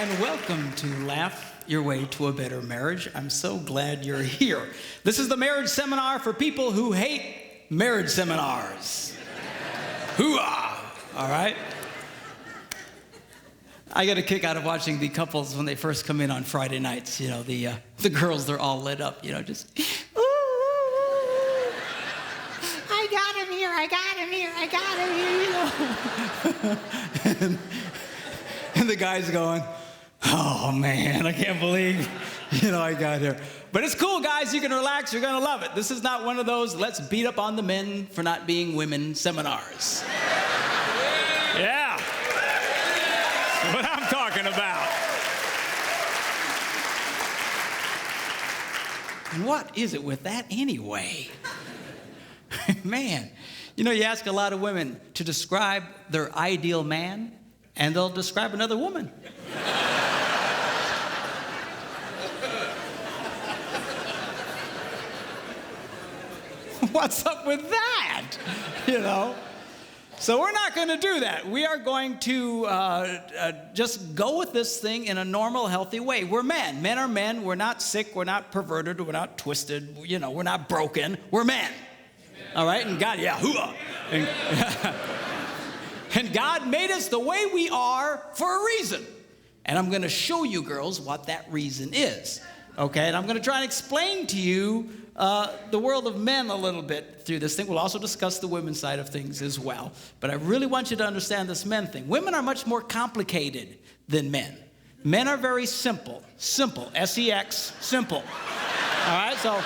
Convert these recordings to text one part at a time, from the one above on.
and welcome to Laugh Your Way to a Better Marriage. I'm so glad you're here. This is the marriage seminar for people who hate marriage seminars. Hoo-ah! All right? I get a kick out of watching the couples when they first come in on Friday nights. You know, the girls, they're all lit up, you know, just, ooh, I got him here, I got him here, I got him here, you know. And the guy's going, oh man, I can't believe, I got here. But it's cool, guys. You can relax. You're going to love it. This is not one of those let's beat up on the men for not being women seminars. Yeah. That's what I'm talking about. And what is it with that anyway? Man, you ask a lot of women to describe their ideal man, and they'll describe another woman. What's up with that? So we're not going to do that. We are going to just go with this thing in a normal, healthy way. We're men. Men are men. We're not sick. We're not perverted. We're not twisted. We're not broken. We're men. All right? And God, yeah, hoo-ah. And God made us the way we are for a reason. And I'm going to show you girls what that reason is. Okay? And I'm going to try and explain to you the world of men a little bit through this thing. We'll also discuss the women's side of things as well. But I really want you to understand this men thing. Women are much more complicated than men. Men are very simple. Simple. S-E-X. Simple. All right? So...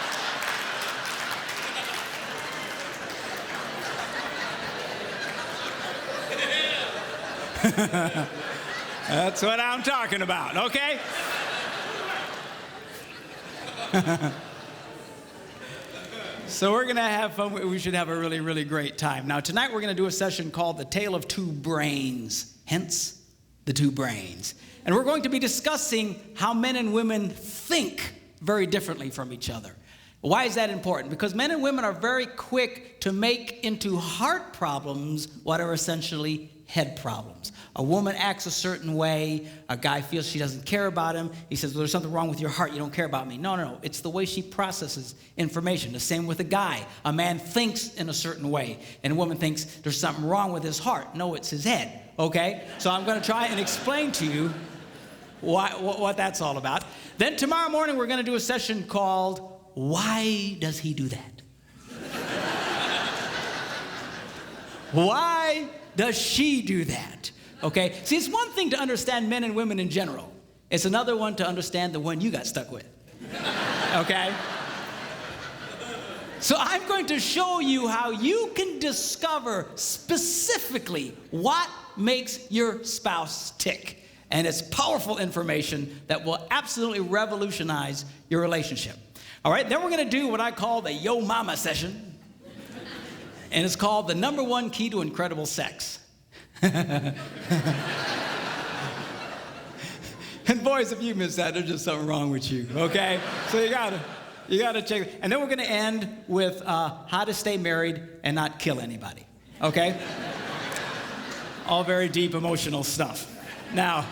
That's what I'm talking about, okay? So we're going to have fun. We should have a really, really great time. Now, tonight we're going to do a session called The Tale of Two Brains, hence the two brains. And we're going to be discussing how men and women think very differently from each other. Why is that important? Because men and women are very quick to make into heart problems what are essentially head problems. A woman acts a certain way. A guy feels she doesn't care about him. He says, well, there's something wrong with your heart. You don't care about me. No. It's the way she processes information. The same with a guy. A man thinks in a certain way, and a woman thinks there's something wrong with his heart. No, it's his head, okay? So I'm going to try and explain to you what that's all about. Then tomorrow morning, we're going to do a session called, Why Does He Do That? Why does she do that? Okay? See, it's one thing to understand men and women in general. It's another one to understand the one you got stuck with. Okay? So I'm going to show you how you can discover specifically what makes your spouse tick. And it's powerful information that will absolutely revolutionize your relationship. All right? Then we're going to do what I call the Yo Mama session. And it's called the #1 key to incredible sex. And boys, if you miss that, there's just something wrong with you, okay? So you gotta check it. And then we're gonna end with how to stay married and not kill anybody, okay? All very deep emotional stuff. Now,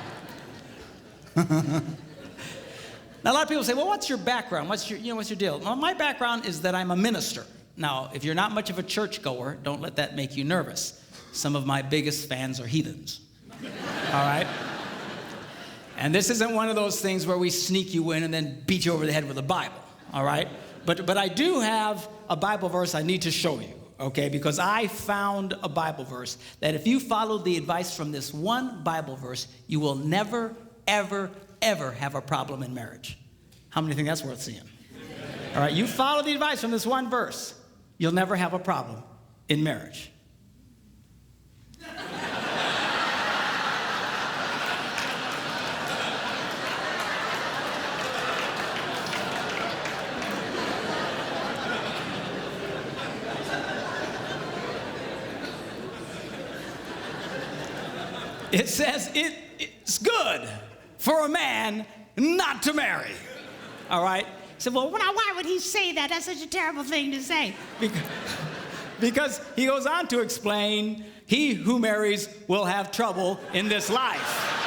a lot of people say, well, what's your background? What's your deal? Well, my background is that I'm a minister. Now, if you're not much of a churchgoer, don't let that make you nervous. Some of my biggest fans are heathens. All right? And this isn't one of those things where we sneak you in and then beat you over the head with a Bible. All right? But I do have a Bible verse I need to show you, okay? Because I found a Bible verse that if you follow the advice from this one Bible verse, you will never, ever, ever have a problem in marriage. How many think that's worth seeing? All right? You follow the advice from this one verse, you'll never have a problem in marriage. It says it's good for a man not to marry. All right? So, well, why would he say that? That's such a terrible thing to say. Because he goes on to explain, he who marries will have trouble in this life.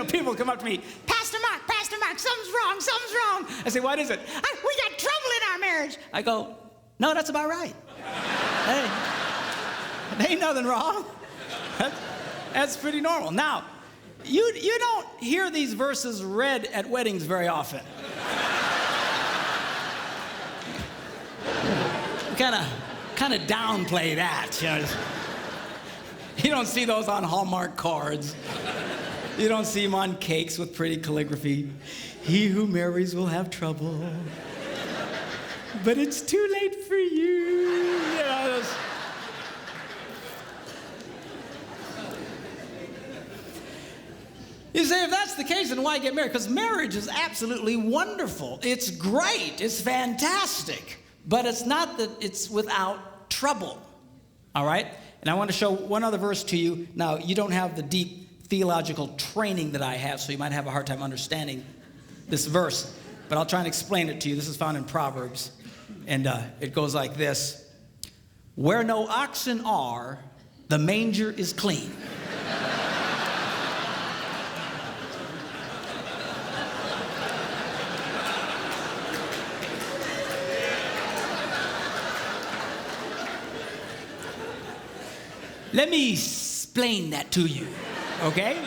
People come up to me, Pastor Mark, something's wrong. I say, what is it? We got trouble in our marriage. I go, no, that's about right. Hey, there ain't nothing wrong. That's pretty normal. Now, you don't hear these verses read at weddings very often. Kind of downplay that. You don't see those on Hallmark cards. You don't see them on cakes with pretty calligraphy. He who marries will have trouble, but it's too late for you. You say, if that's the case, then why get married? Because marriage is absolutely wonderful. It's great. It's fantastic. But it's not that it's without trouble. All right? And I want to show one other verse to you. Now, you don't have the deep theological training that I have, so you might have a hard time understanding this verse. But I'll try and explain it to you. This is found in Proverbs. And it goes like this. Where no oxen are, the manger is clean. Let me explain that to you, okay?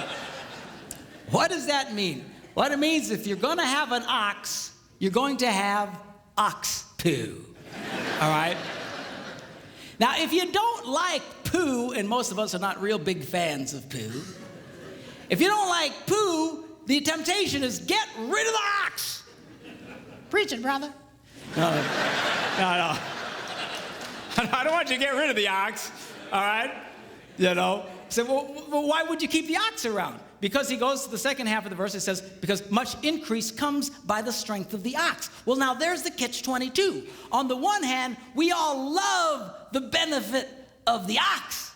What does that mean? What it means, if you're going to have an ox, you're going to have ox poo, all right? Now, if you don't like poo, and most of us are not real big fans of poo, if you don't like poo, the temptation is get rid of the ox. Preach it, brother. No. I don't want you to get rid of the ox, all right? So well, why would you keep the ox around? Because he goes to the second half of the verse, it says, because much increase comes by the strength of the ox. Well, now there's the catch-22. On the one hand, we all love the benefit of the ox,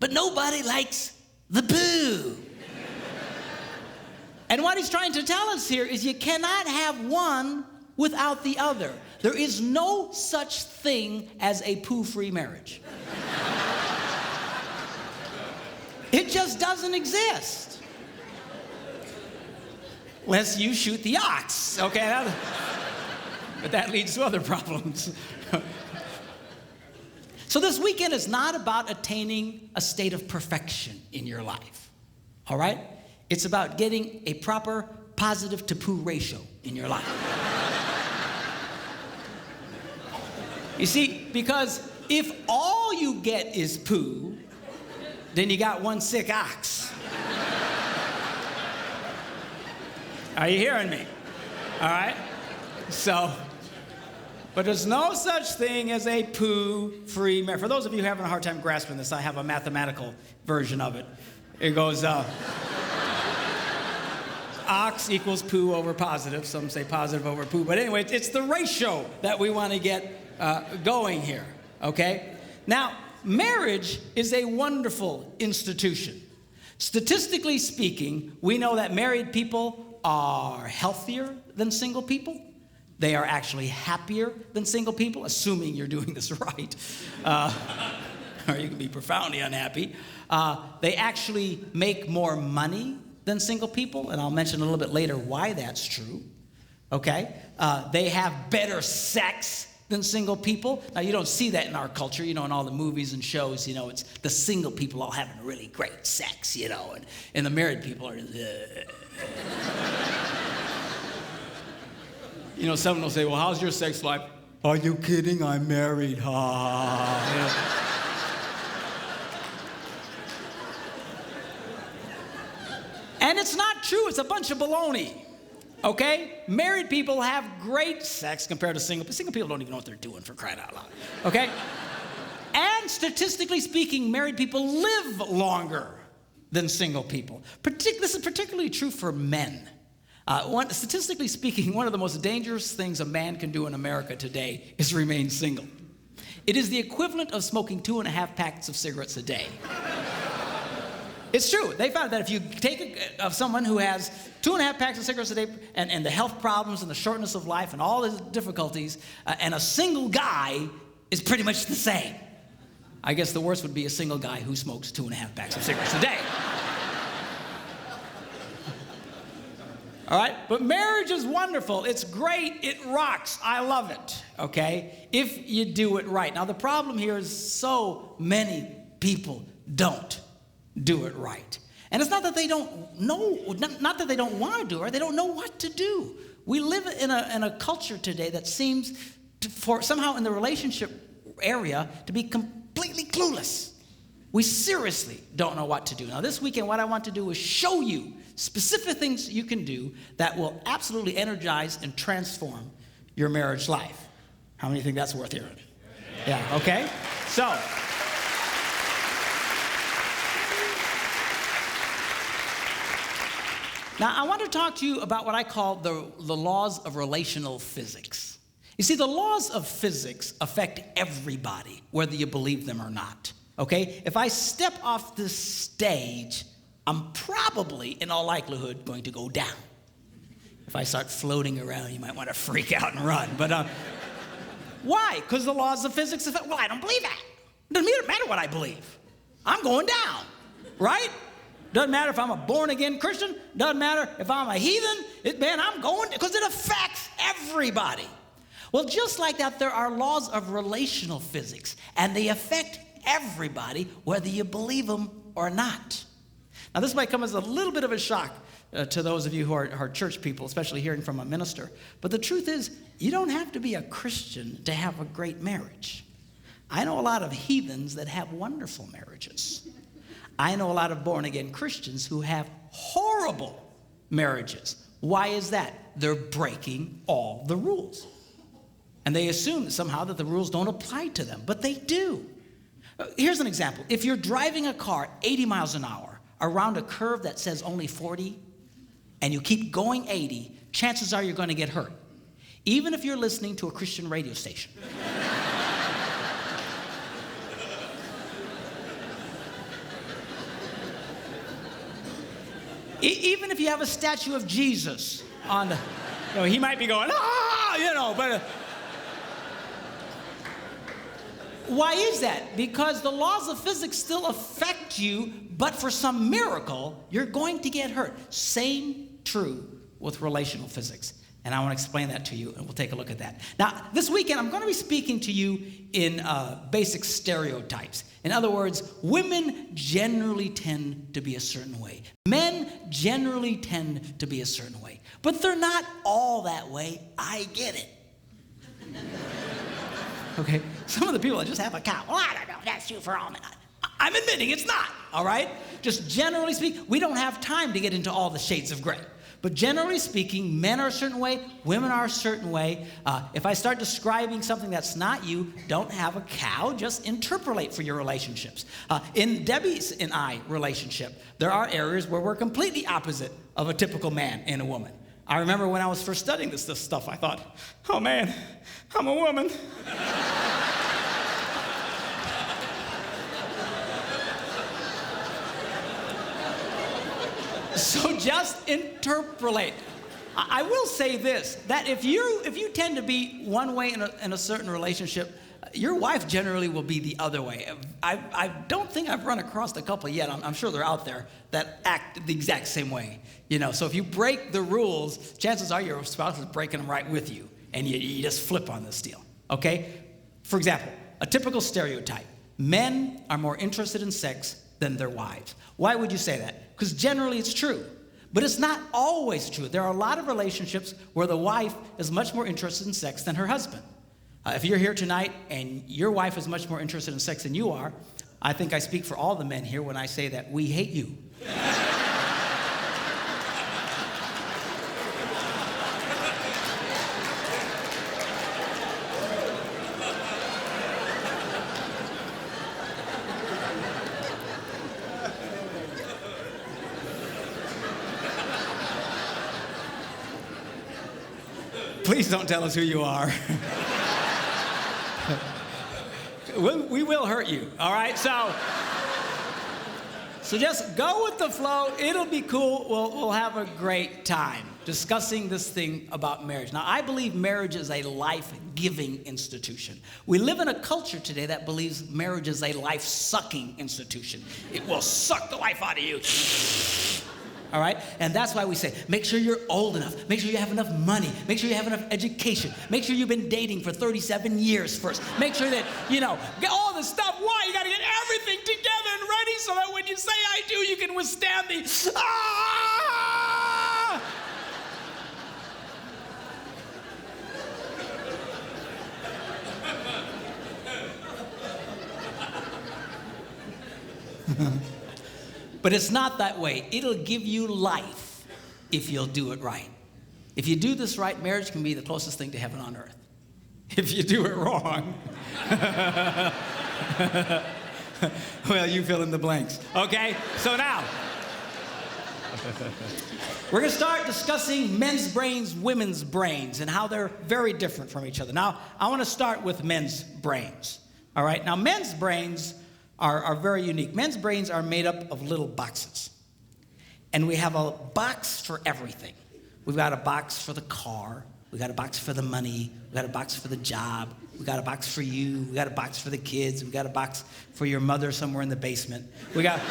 but nobody likes the poo. And what he's trying to tell us here is you cannot have one without the other. There is no such thing as a poo-free marriage. It just doesn't exist. Unless you shoot the ox, okay? But that leads to other problems. So this weekend is not about attaining a state of perfection in your life, all right? It's about getting a proper positive to poo ratio in your life. You see, because if all you get is poo, then you got one sick ox. Are you hearing me? All right? So, but there's no such thing as a poo-free marriage. For those of you having a hard time grasping this, I have a mathematical version of it. It goes, ox equals poo over positive. Some say positive over poo. But anyway, it's the ratio that we want to get going here, okay? Now, marriage is a wonderful institution. Statistically speaking, we know that married people are healthier than single people. They are actually happier than single people, assuming you're doing this right. Or you can be profoundly unhappy. They actually make more money than single people, and I'll mention a little bit later why that's true. Okay? They have better sex than single people. Now, you don't see that in our culture, in all the movies and shows, it's the single people all having really great sex, and the married people are, someone will say, well, how's your sex life? Are you kidding? I'm married, And it's not true, it's a bunch of baloney. Okay? Married people have great sex compared to single people. Single people don't even know what they're doing, for crying out loud. Okay? And statistically speaking, married people live longer than single people. This is particularly true for men. Statistically speaking, one of the most dangerous things a man can do in America today is remain single. It is the equivalent of smoking 2.5 packs of cigarettes a day. It's true. They found that if you take someone who has 2.5 packs of cigarettes a day and the health problems and the shortness of life and all the difficulties, and a single guy is pretty much the same. I guess the worst would be a single guy who smokes 2.5 packs of cigarettes a day. All right? But marriage is wonderful. It's great. It rocks. I love it, okay? If you do it right. Now, the problem here is so many people don't do it right. And it's not that they don't know, not that they don't want to do it right. They don't know what to do. We live in a culture today that seems for somehow in the relationship area to be completely clueless. We seriously don't know what to do. Now, this weekend, what I want to do is show you specific things you can do that will absolutely energize and transform your marriage life. How many think that's worth hearing? Yeah, okay? So, now I want to talk to you about what I call the laws of relational physics. You see, the laws of physics affect everybody, whether you believe them or not. Okay? If I step off this stage, I'm probably, in all likelihood, going to go down. If I start floating around, you might want to freak out and run. But why? Because the laws of physics affect, well, I don't believe that. It doesn't matter what I believe. I'm going down, right? Doesn't matter if I'm a born-again Christian. Doesn't matter if I'm a heathen. I'm going, because it affects everybody. Well, just like that, there are laws of relational physics, and they affect everybody, whether you believe them or not. Now, this might come as a little bit of a shock to those of you who are church people, especially hearing from a minister. But the truth is, you don't have to be a Christian to have a great marriage. I know a lot of heathens that have wonderful marriages. I know a lot of born-again Christians who have horrible marriages. Why is that? They're breaking all the rules. And they assume somehow that the rules don't apply to them, but they do. Here's an example. If you're driving a car 80 miles an hour around a curve that says only 40, and you keep going 80, chances are you're going to get hurt, even if you're listening to a Christian radio station. Even if you have a statue of Jesus on the, he might be going, but why is that? Because the laws of physics still affect you, but for some miracle, you're going to get hurt. Same true with relational physics. And I want to explain that to you, and we'll take a look at that. Now, this weekend, I'm going to be speaking to you in basic stereotypes. In other words, women generally tend to be a certain way. Men generally tend to be a certain way. But they're not all that way. I get it. Okay? Some of the people that just have a cow. Well, I don't know if that's true for all men. I'm admitting it's not, all right? Just generally speaking, we don't have time to get into all the shades of gray. But generally speaking, men are a certain way, women are a certain way. If I start describing something that's not you, don't have a cow, just interpolate for your relationships. In Debbie's and I relationship, there are areas where we're completely opposite of a typical man and a woman. I remember when I was first studying this stuff, I thought, oh man, I'm a woman. So just interpolate. I will say this, that if you tend to be one way in a certain relationship, your wife generally will be the other way. I don't think I've run across a couple yet. I'm sure they're out there that act the exact same way. So if you break the rules, chances are your spouse is breaking them right with you, and you just flip on this deal, okay? For example, a typical stereotype. Men are more interested in sex than their wives. Why would you say that? Because generally it's true. But it's not always true. There are a lot of relationships where the wife is much more interested in sex than her husband. If you're here tonight and your wife is much more interested in sex than you are, I think I speak for all the men here when I say that we hate you. Please don't tell us who you are. We will hurt you, all right? So just go with the flow. It'll be cool. We'll have a great time discussing this thing about marriage. Now, I believe marriage is a life-giving institution. We live in a culture today that believes marriage is a life-sucking institution. It will suck the life out of you. all right? And that's why we say, make sure you're old enough. Make sure you have enough money. Make sure you have enough education. Make sure you've been dating for 37 years first. Make sure that, get all the stuff. Why? You got to get everything together and ready so that when you say I do, you can withstand the, ah! But it's not that way. It'll give you life if you'll do it right. If you do this right, marriage can be the closest thing to heaven on earth. If you do it wrong, well, you fill in the blanks. Okay? So now, we're going to start discussing men's brains, women's brains, and how they're very different from each other. Now, I want to start with men's brains. All right? Now, men's brains are very unique. Men's brains are made up of little boxes. And we have a box for everything. We've got a box for the car. We've got a box for the money. We've got a box for the job. We've got a box for you. We've got a box for the kids. We've got a box for your mother somewhere in the basement. We got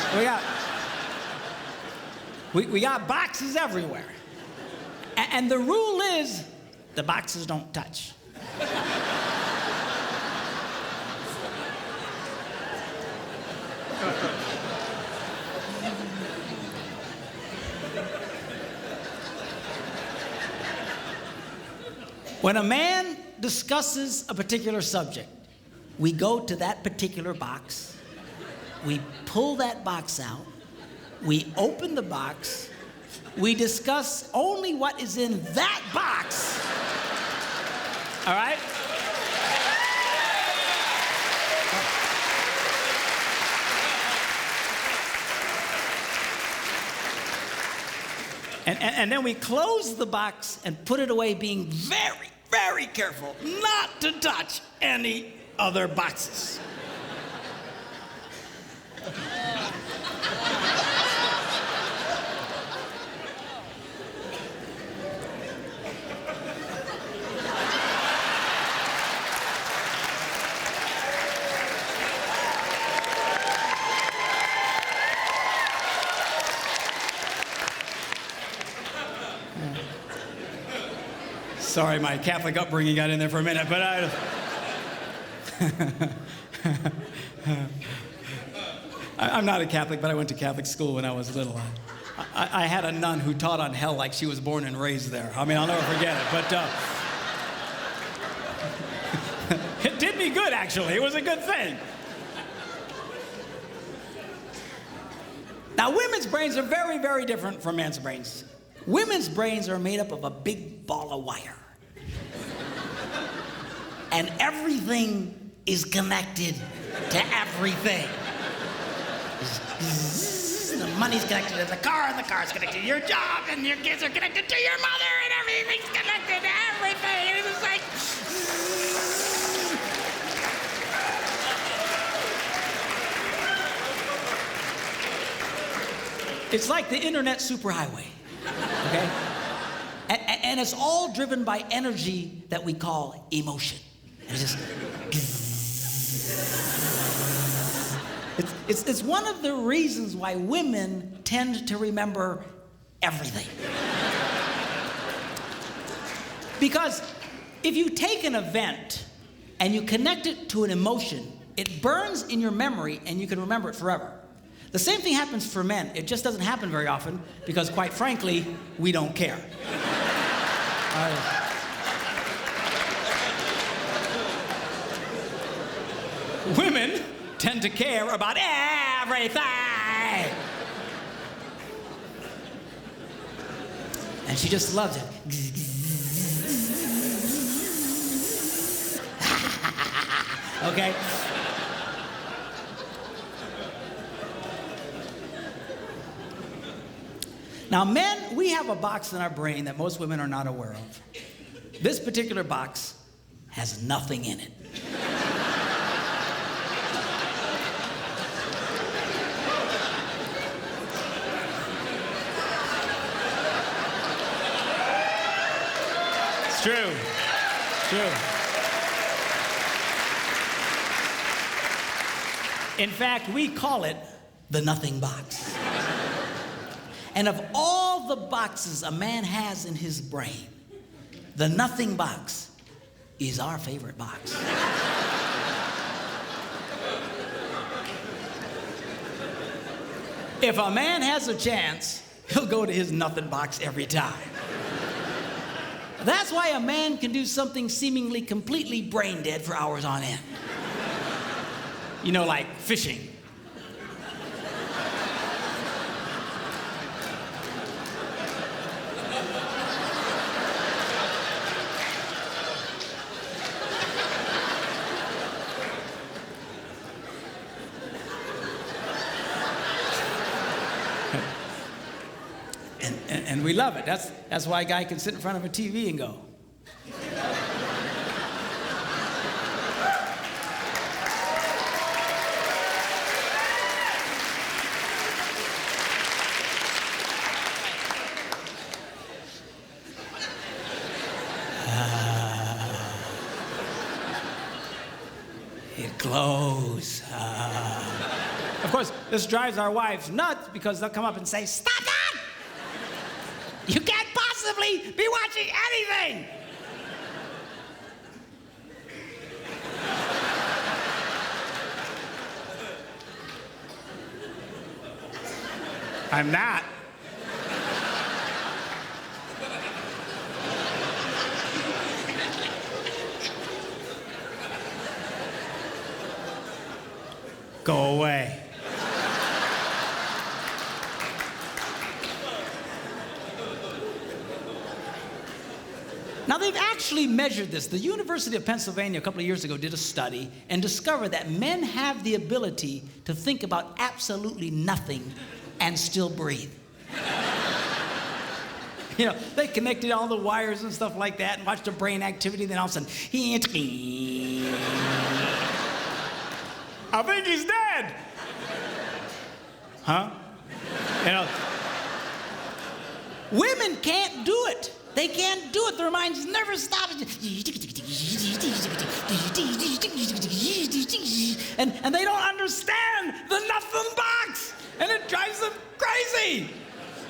boxes everywhere. And the rule is the boxes don't touch. When a man discusses a particular subject, we go to that particular box, we pull that box out, we open the box, we discuss only what is in that box. All right? And then we close the box and put it away, being very, very careful not to touch any other boxes. Sorry, my Catholic upbringing got in there for a minute, but I'm not a Catholic, but I went to Catholic school when I was little. I had a nun who taught on hell like she was born and raised there. I mean, I'll never forget it, but it did me good, actually. It was a good thing. Now, women's brains are very, very different from men's brains. Women's brains are made up of a big ball of wire. And everything is connected to everything. The money's connected to the car, and the car's connected to your job, and your kids are connected to your mother, and everything's connected to everything. And it's just like... It's like the internet superhighway. Okay? And it's all driven by energy that we call emotion. And it's just... It's one of the reasons why women tend to remember everything. Because if you take an event and you connect it to an emotion, it burns in your memory and you can remember it forever. The same thing happens for men. It just doesn't happen very often because, quite frankly, we don't care. Women tend to care about everything. And she just loves it. Okay? Now, men, we have a box in our brain that most women are not aware of. This particular box has nothing in it. It's true. It's true. In fact, we call it the nothing box. And of all the boxes a man has in his brain, the nothing box is our favorite box. If a man has a chance, he'll go to his nothing box every time. That's why a man can do something seemingly completely brain dead for hours on end. You know, like fishing. And we love it. That's why a guy can sit in front of a TV and go. It glows. Of course, this drives our wives nuts because they'll come up and say, "Stop that! You can't possibly be watching anything!" I'm not. Go away. Now, they've actually measured this. The University of Pennsylvania a couple of years ago did a study and discovered that men have the ability to think about absolutely nothing and still breathe. You know, they connected all the wires and stuff like that and watched the brain activity, then all of a sudden, I think he's dead. Huh? You know, women can't do it. They can't do it. Their minds never stop. And they don't understand the nothing box. And it drives them crazy.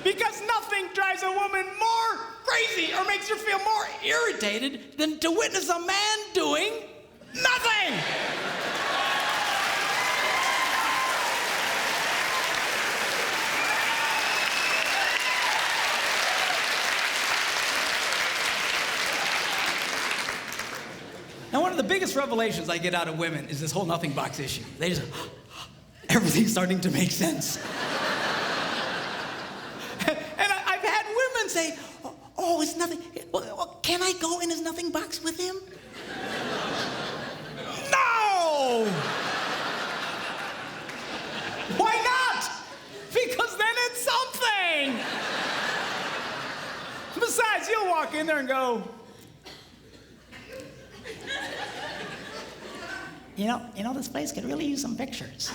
Because nothing drives a woman more crazy or makes her feel more irritated than to witness a man doing nothing. Now, one of the biggest revelations I get out of women is this whole nothing box issue. They just, everything's starting to make sense. And I've had women say, oh, it's nothing. Well, can I go in his nothing box with him? No! Why not? Because then it's something. Besides, you'll walk in there and go, You know, this place could really use some pictures.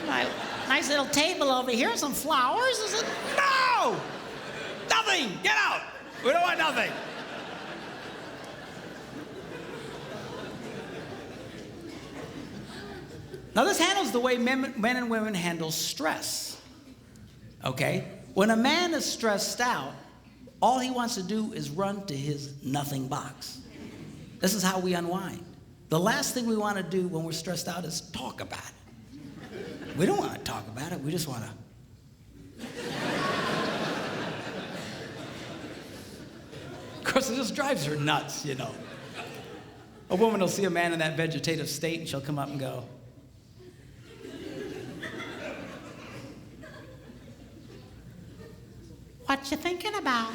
Nice little table over here, some flowers. Is it? No! Nothing! Get out! We don't want nothing. Now, this handles the way men and women handle stress. Okay? When a man is stressed out, all he wants to do is run to his nothing box. This is how we unwind. The last thing we want to do when we're stressed out is talk about it. We don't want to talk about it. We just want to. Of course, it just drives her nuts, you know. A woman will see a man in that vegetative state and she'll come up and go, "What you thinking about?"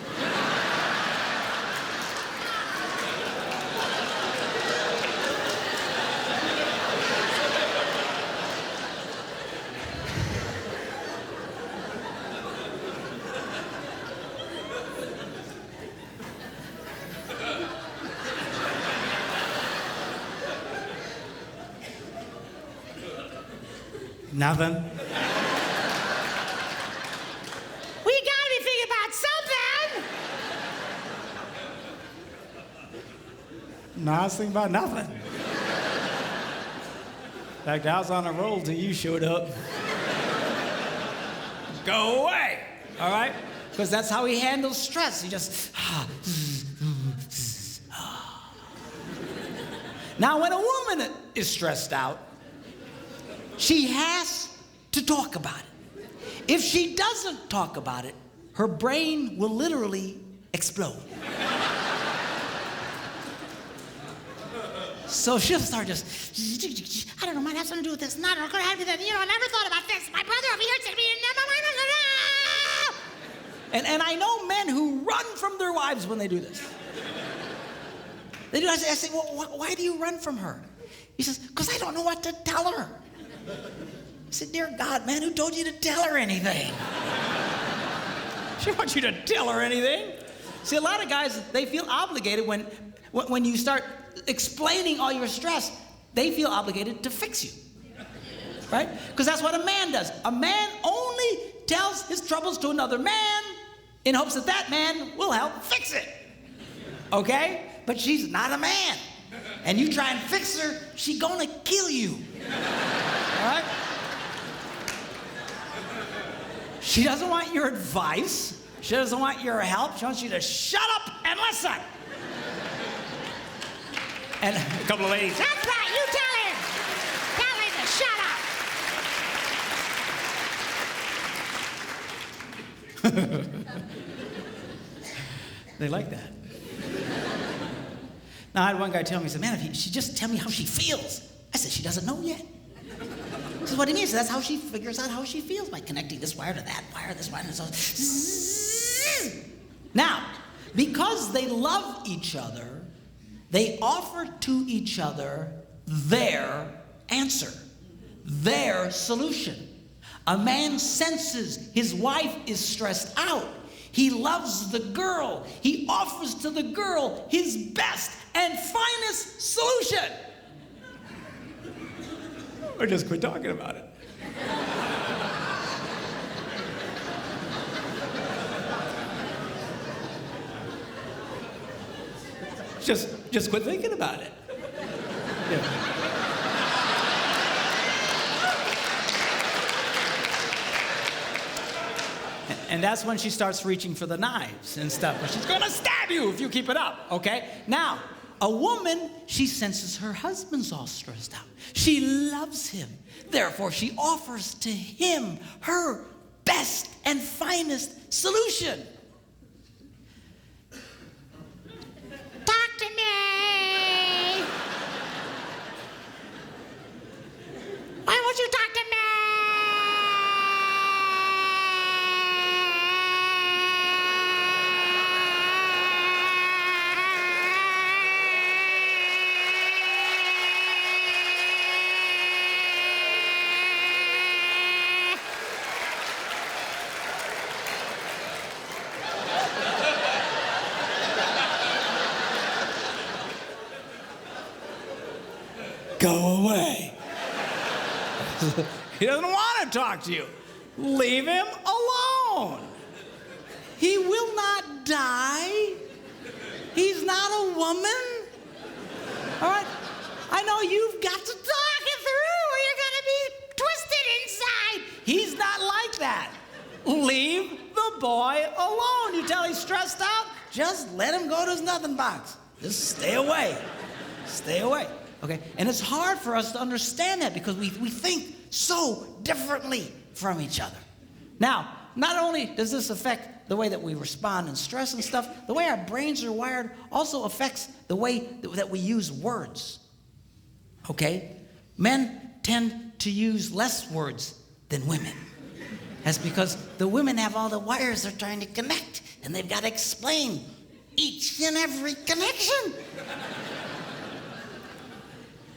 Nothing. We gotta be thinking about something. No, I was thinking about nothing. In fact, I was on a roll till you showed up. go away, all right? Because that's how he handles stress. He just, Now, when a woman is stressed out, she has to talk about it. If she doesn't talk about it, her brain will literally explode. So she'll start just, I don't know, might have something to do with this. Not going to have to do that. You know, I never thought about this. My brother over here said to me, and I know men who run from their wives when they do this. They do. I say, well, why do you run from her? He says, because I don't know what to tell her. I said, dear God, man, who told you to tell her anything? She wants you to tell her anything. See, a lot of guys, they feel obligated when you start explaining all your stress, they feel obligated to fix you, right? Because that's what a man does. A man only tells his troubles to another man in hopes that that man will help fix it, okay? But she's not a man. And you try and fix her, she's gonna kill you, all right? She doesn't want your advice. She doesn't want your help. She wants you to shut up and listen. And a couple of ladies, that's right, you tell him. Tell him to shut up. They like that. Now, I had one guy tell me, he said, man, if she just tell me how she feels. I said, she doesn't know yet. He said, what do you mean? So that's how she figures out how she feels, by connecting this wire to that wire, this wire, and so. Now, because they love each other, they offer to each other their answer, their solution. A man senses his wife is stressed out. He loves the girl. He offers to the girl his best and finest solution. Or just quit talking about it. Just quit thinking about it. Yeah. And that's when she starts reaching for the knives and stuff. But she's gonna stab you if you keep it up, okay? Now, a woman, she senses her husband's all stressed out. She loves him. Therefore, she offers to him her best and finest solution. Talk to me. Why won't you talk to me? Go away. He doesn't want to talk to you. Leave him alone. He will not die. He's not a woman. All right? I know you've got to talk it through or you're going to be twisted inside. He's not like that. Leave the boy alone. You tell he's stressed out, just let him go to his nothing box. Just stay away. Stay away. Okay? And it's hard for us to understand that because we think so differently from each other. Now, not only does this affect the way that we respond in stress and stuff, the way our brains are wired also affects the way that we use words. Okay? Men tend to use less words than women. That's because the women have all the wires they're trying to connect, and they've got to explain each and every connection.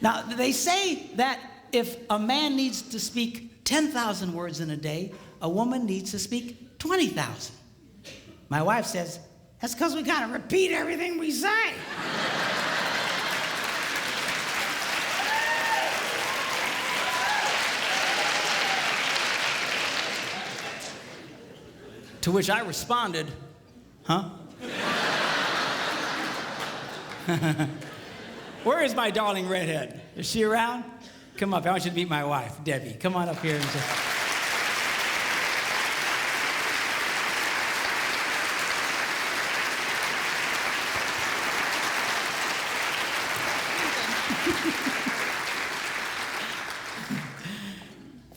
Now, they say that if a man needs to speak 10,000 words in a day, a woman needs to speak 20,000. My wife says, that's because we gotta repeat everything we say. To which I responded, huh? Where is my darling redhead? Is she around? Come up. I want you to meet my wife, Debbie. Come on up here and just...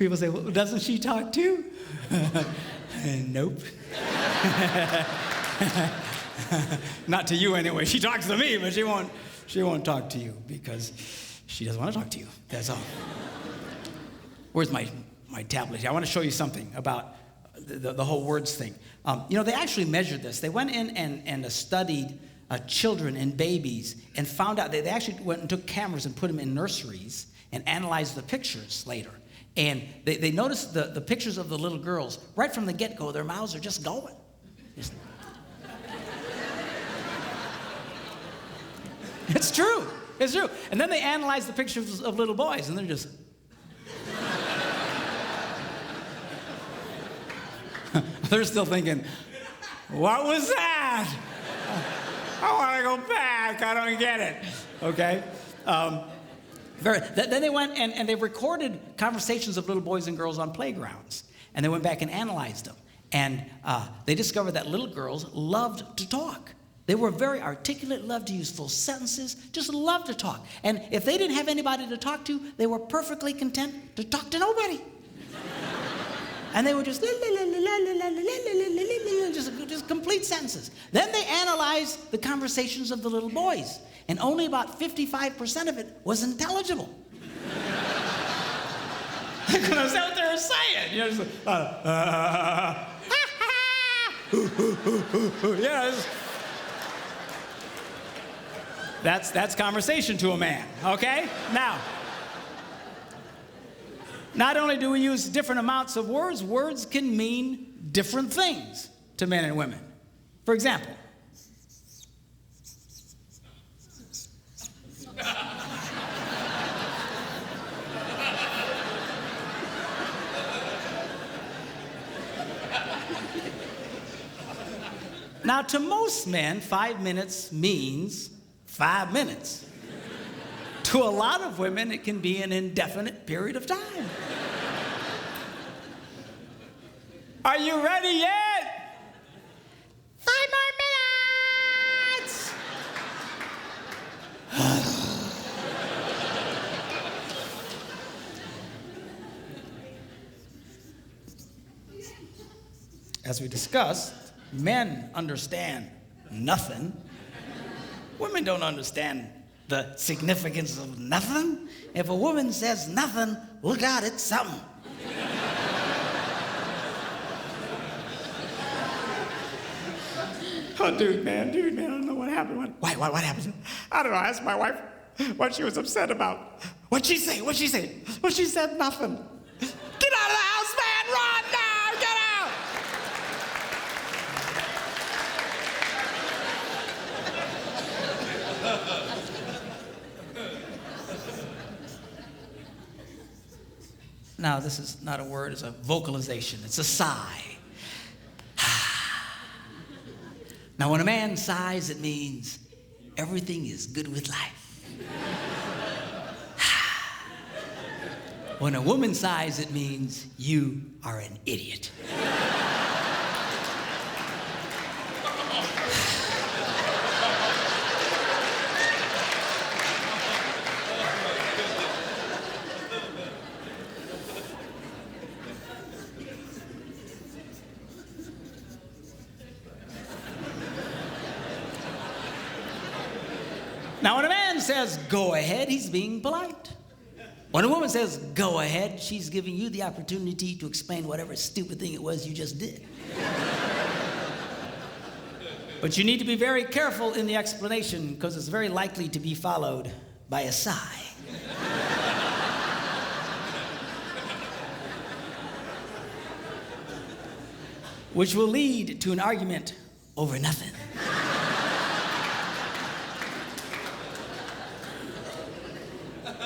People say, well, doesn't she talk too? Nope. Not to you anyway. She talks to me, but she won't talk to you because she doesn't want to talk to you. That's all. Where's my tablet here? I want to show you something about the whole words thing. They actually measured this. They went in and studied children and babies and found out they actually went and took cameras and put them in nurseries and analyzed the pictures later. And they noticed the pictures of the little girls. Right from the get-go, their mouths are just going. It's true. It's true. And then they analyzed the pictures of little boys, and they're just... They're still thinking, what was that? I want to go back. I don't get it. Okay? Then they went and they recorded conversations of little boys and girls on playgrounds. And they went back and analyzed them. And they discovered that little girls loved to talk. They were very articulate, loved to use full sentences, just loved to talk. And if they didn't have anybody to talk to, they were perfectly content to talk to nobody. And they were just complete sentences. Then they analyzed the conversations of the little boys, and only about 55% of it was intelligible. Because that's what they were saying. That's conversation to a man, okay? Now, not only do we use different amounts of words, words can mean different things to men and women. For example, now to most men, 5 minutes means 5 minutes. To a lot of women, it can be an indefinite period of time. Are you ready yet? 5 more minutes! As we discussed, men understand nothing. Women don't understand the significance of nothing. If a woman says nothing, look out, it's something. Oh, dude, man, I don't know what happened. What happened? I don't know. I asked my wife what she was upset about. What'd she say? Well, she said nothing. Get out of the house, man! Run now! Get out! Now, this is not a word, it's a vocalization. It's a sigh. Now, when a man sighs, it means everything is good with life. When a woman sighs, it means you are an idiot. Now, when a man says, go ahead, he's being polite. When a woman says, go ahead, she's giving you the opportunity to explain whatever stupid thing it was you just did. But you need to be very careful in the explanation because it's very likely to be followed by a sigh. Which will lead to an argument over nothing.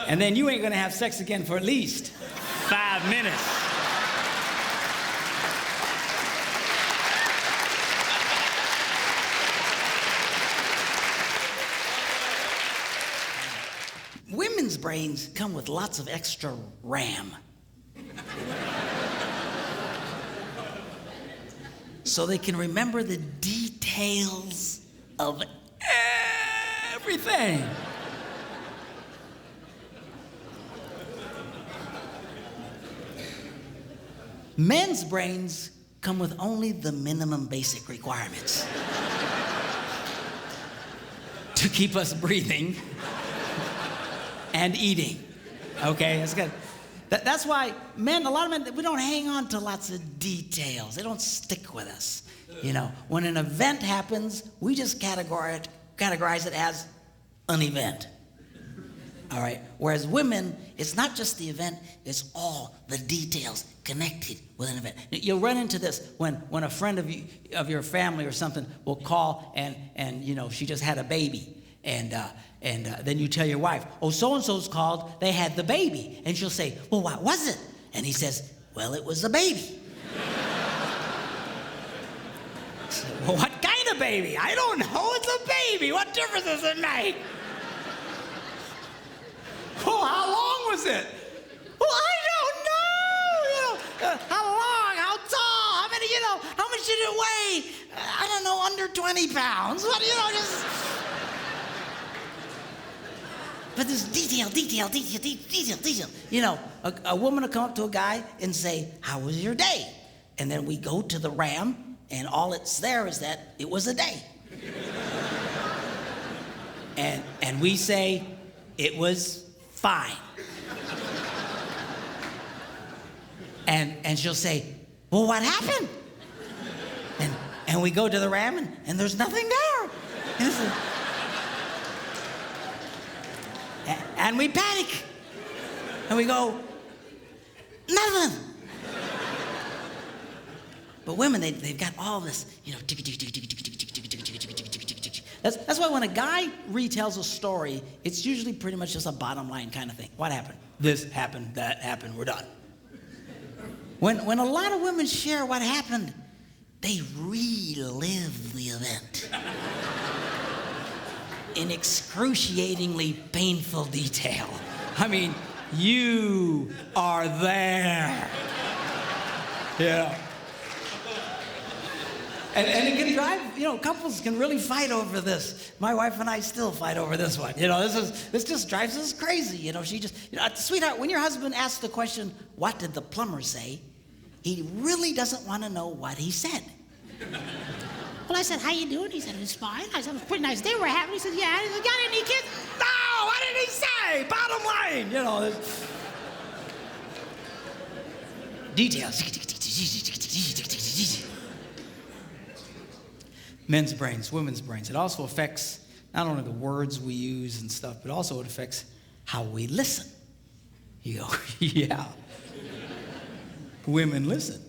And then you ain't gonna have sex again for at least 5 minutes. Women's brains come with lots of extra RAM. So they can remember the details of everything. Men's brains come with only the minimum basic requirements to keep us breathing and eating. Okay, that's good. That's why men, a lot of men, we don't hang on to lots of details. They don't stick with us. You know, when an event happens, we just categorize it as an event. All right. Whereas women, it's not just the event, it's all the details connected with an event. You'll run into this when a friend of your family or something will call and you know, she just had a baby. And then you tell your wife, oh, so-and-so's called, they had the baby. And she'll say, well, what was it? And he says, well, it was a baby. Well, what kind of baby? I don't know, it's a baby. What difference does it make? Well, how long was it? Well, I don't know. You know, how long, how tall, how many, you know, how much did it weigh? I don't know, under 20 pounds. What, you know, just... But there's detail. You know, a woman will come up to a guy and say, how was your day? And then we go to the RAM, and all it's there is that it was a day. and we say, it was fine. And she'll say, well, what happened? And we go to the RAM, and there's nothing there. And we panic. And we go, nothing. But women, they've got all this, you know, that's why when a guy retells a story, it's usually pretty much just a bottom line kind of thing. What happened? This happened, that happened, we're done. When a lot of women share what happened, they relive the event in excruciatingly painful detail. I mean, you are there. Yeah. And it can drive, you know, couples can really fight over this. My wife and I still fight over this one. You know, this just drives us crazy. You know, she just, you know, sweetheart, when your husband asks the question, what did the plumber say? He really doesn't want to know what he said. Well, I said, how you doing? He said, it's fine. I said, it was a pretty nice day we're having. He said, yeah. He said, got any kids? No, what did he say? Bottom line, you know. Details. Men's brains, women's brains. It also affects not only the words we use and stuff, but also it affects how we listen. You go, yeah. Women listen.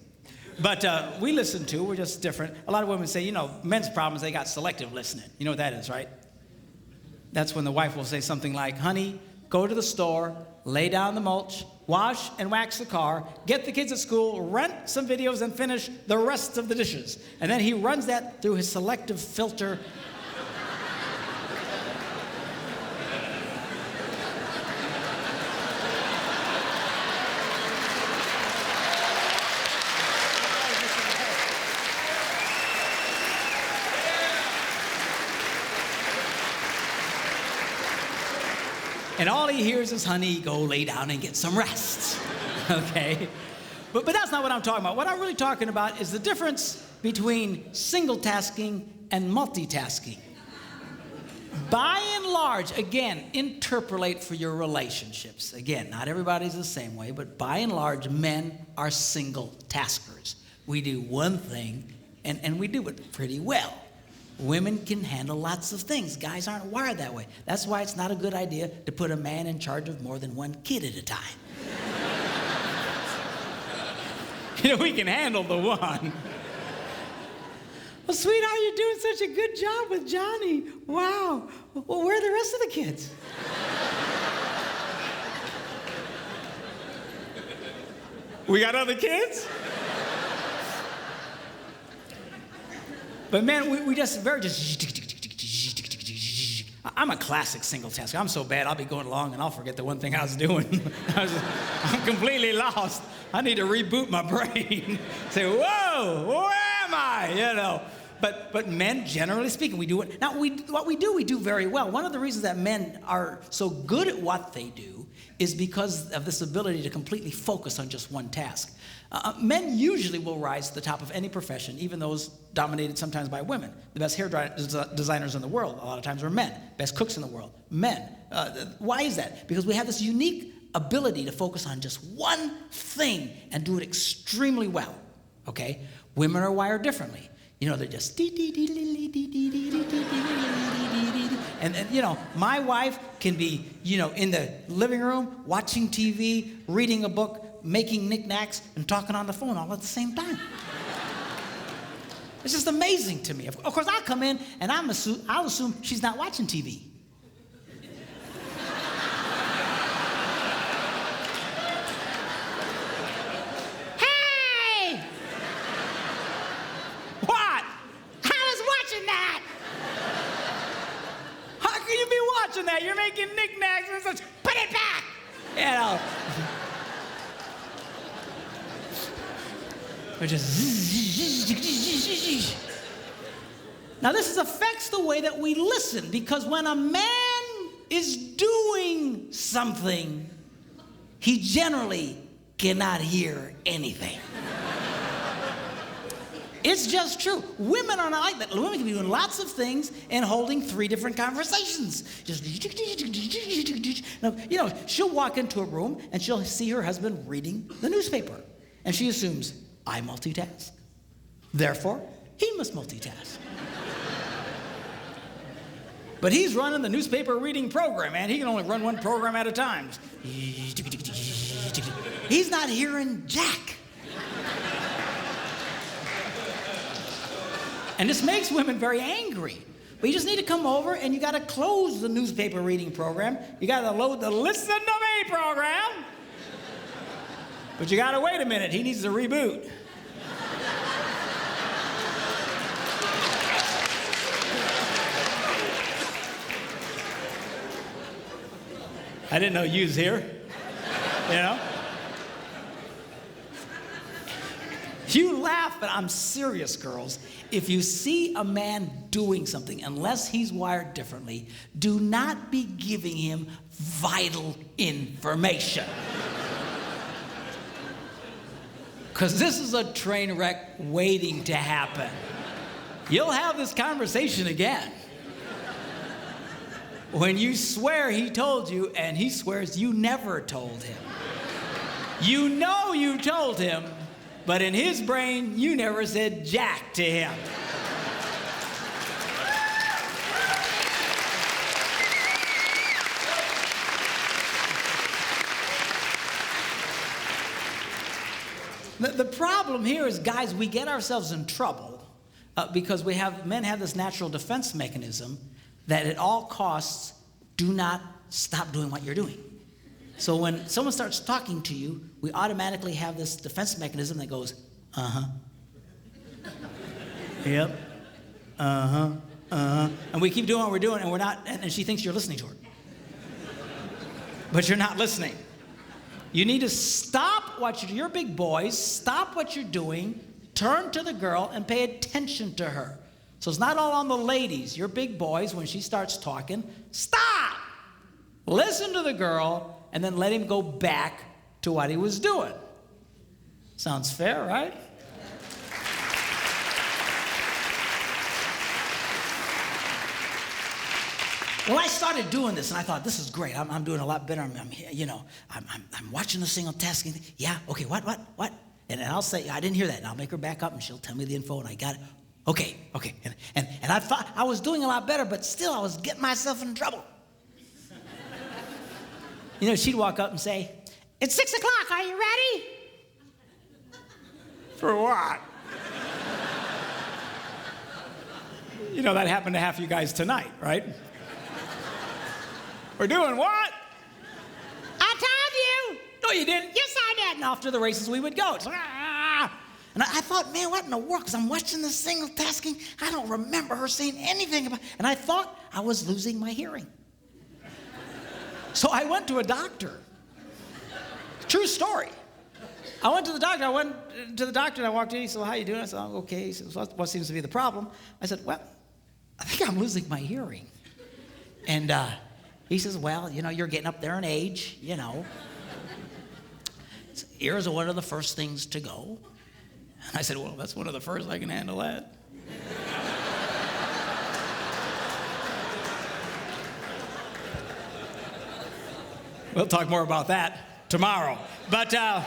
But we listen too, we're just different. A lot of women say, you know, men's problems, they got selective listening. You know what that is, right? That's when the wife will say something like, honey, go to the store, lay down the mulch, wash and wax the car, get the kids at school, rent some videos, and finish the rest of the dishes. And then he runs that through his selective filter. And all he hears is, honey, go lay down and get some rest, okay? But that's not what I'm talking about. What I'm really talking about is the difference between single tasking and multitasking. By and large, again, interpolate for your relationships. Again, not everybody's the same way, but by and large, men are single taskers. We do one thing, and we do it pretty well. Women can handle lots of things. Guys aren't wired that way. That's why it's not a good idea to put a man in charge of more than one kid at a time. You know, we can handle the one. Well, sweetheart, you're doing such a good job with Johnny. Wow. Well, where are the rest of the kids? We got other kids? But man, we just I'm a classic single tasker. I'm so bad, I'll be going along and I'll forget the one thing I was doing. I'm completely lost. I need to reboot my brain. Say, whoa, where am I? You know. But men, generally speaking, we do it. Now, what we do very well. One of the reasons that men are so good at what they do is because of this ability to completely focus on just one task. Men usually will rise to the top of any profession, even those dominated sometimes by women. The best hair designers in the world, a lot of times, are men. Best cooks in the world, men. Why is that? Because we have this unique ability to focus on just one thing and do it extremely well, okay? Women are wired differently. You know, they're just and you know, my wife can be, you know, in the living room, watching TV, reading a book, making knickknacks, and talking on the phone all at the same time. It's just amazing to me. Of course, I'll come in and I'll assume she's not watching TV. Hey! What? I was watching that. How can you be watching that? You're making knickknacks and such. Put it back! You know. We're just. Now, this affects the way that we listen, because when a man is doing something, he generally cannot hear anything. It's just true. Women are not like that. Women can be doing lots of things and holding 3 different conversations. Just, now, you know, she'll walk into a room and she'll see her husband reading the newspaper, and she assumes, I multitask. Therefore, he must multitask. But he's running the newspaper reading program, man. He can only run one program at a time. He's not hearing jack. And this makes women very angry. But you just need to come over and you got to close the newspaper reading program. You got to load the Listen to Me program. But you got to wait a minute. He needs to reboot. I didn't know you was here, you know? You laugh, but I'm serious, girls. If you see a man doing something, unless he's wired differently, do not be giving him vital information. Because this is a train wreck waiting to happen. You'll have this conversation again. When you swear he told you, and he swears you never told him. You know you told him, but in his brain, you never said jack to him. The problem here is, guys, we get ourselves in trouble because men have this natural defense mechanism that at all costs, do not stop doing what you're doing. So when someone starts talking to you, we automatically have this defense mechanism that goes, uh-huh. Yep. Uh-huh. Uh-huh. And we keep doing what we're doing, and we're not, and she thinks you're listening to her. But you're not listening. You need to stop what you're big boys, stop what you're doing, turn to the girl, and pay attention to her. So it's not all on the ladies. You're big boys. When she starts talking, stop! Listen to the girl, and then let him go back to what he was doing. Sounds fair, right? Well, I started doing this, and I thought, this is great. I'm doing a lot better. I'm watching the single tasking thing. Yeah, okay, what? And I'll say, I didn't hear that. And I'll make her back up, and she'll tell me the info, and I got it. Okay. And I thought I was doing a lot better, but still I was getting myself in trouble. You know, she'd walk up and say, it's 6 o'clock, are you ready? For what? You know, that happened to half of you guys tonight, right? We're doing what? I told you. No, you didn't. Yes, I did. And off to the races we would go. And I thought, man, what in the world? Because I'm watching this single tasking. I don't remember her saying anything about it. And I thought I was losing my hearing. So I went to a doctor. True story. I went to the doctor. I went to the doctor and I walked in. He said, well, how you doing? I said, I'm okay. He said, well, what seems to be the problem? I said, well, I think I'm losing my hearing. And he says, well, you're getting up there in age, Ears are one of the first things to go. And I said, well, that's one of the first. I can handle that. We'll talk more about that tomorrow. But, so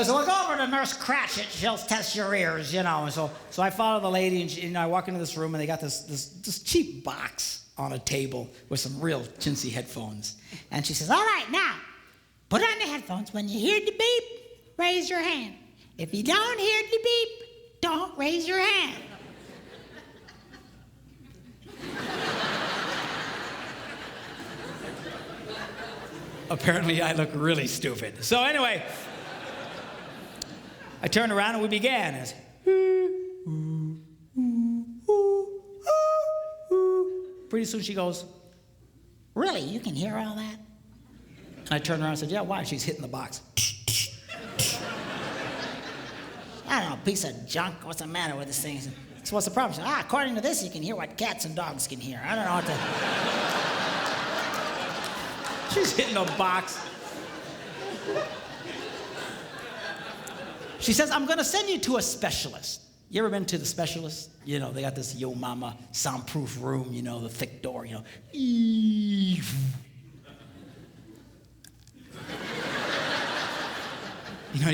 I said, well, go over to Nurse Cratchit. She'll test your ears, And so I follow the lady, and I walk into this room, and they got this cheap box on a table with some real chintzy headphones. And she says, all right, now, put on the headphones. When you hear the beep, raise your hand. If you don't hear the beep, don't raise your hand. Apparently, I look really stupid. So anyway, I turned around and we began. As pretty soon she goes, really, you can hear all that? And I turned around and said, yeah, why? She's hitting the box. I don't know, piece of junk. What's the matter with this thing? So what's the problem? She said, according to this, you can hear what cats and dogs can hear. I don't know what to... She's hitting the box. She says, I'm going to send you to a specialist. You ever been to the specialist? They got this Yo Mama soundproof room, the thick door, You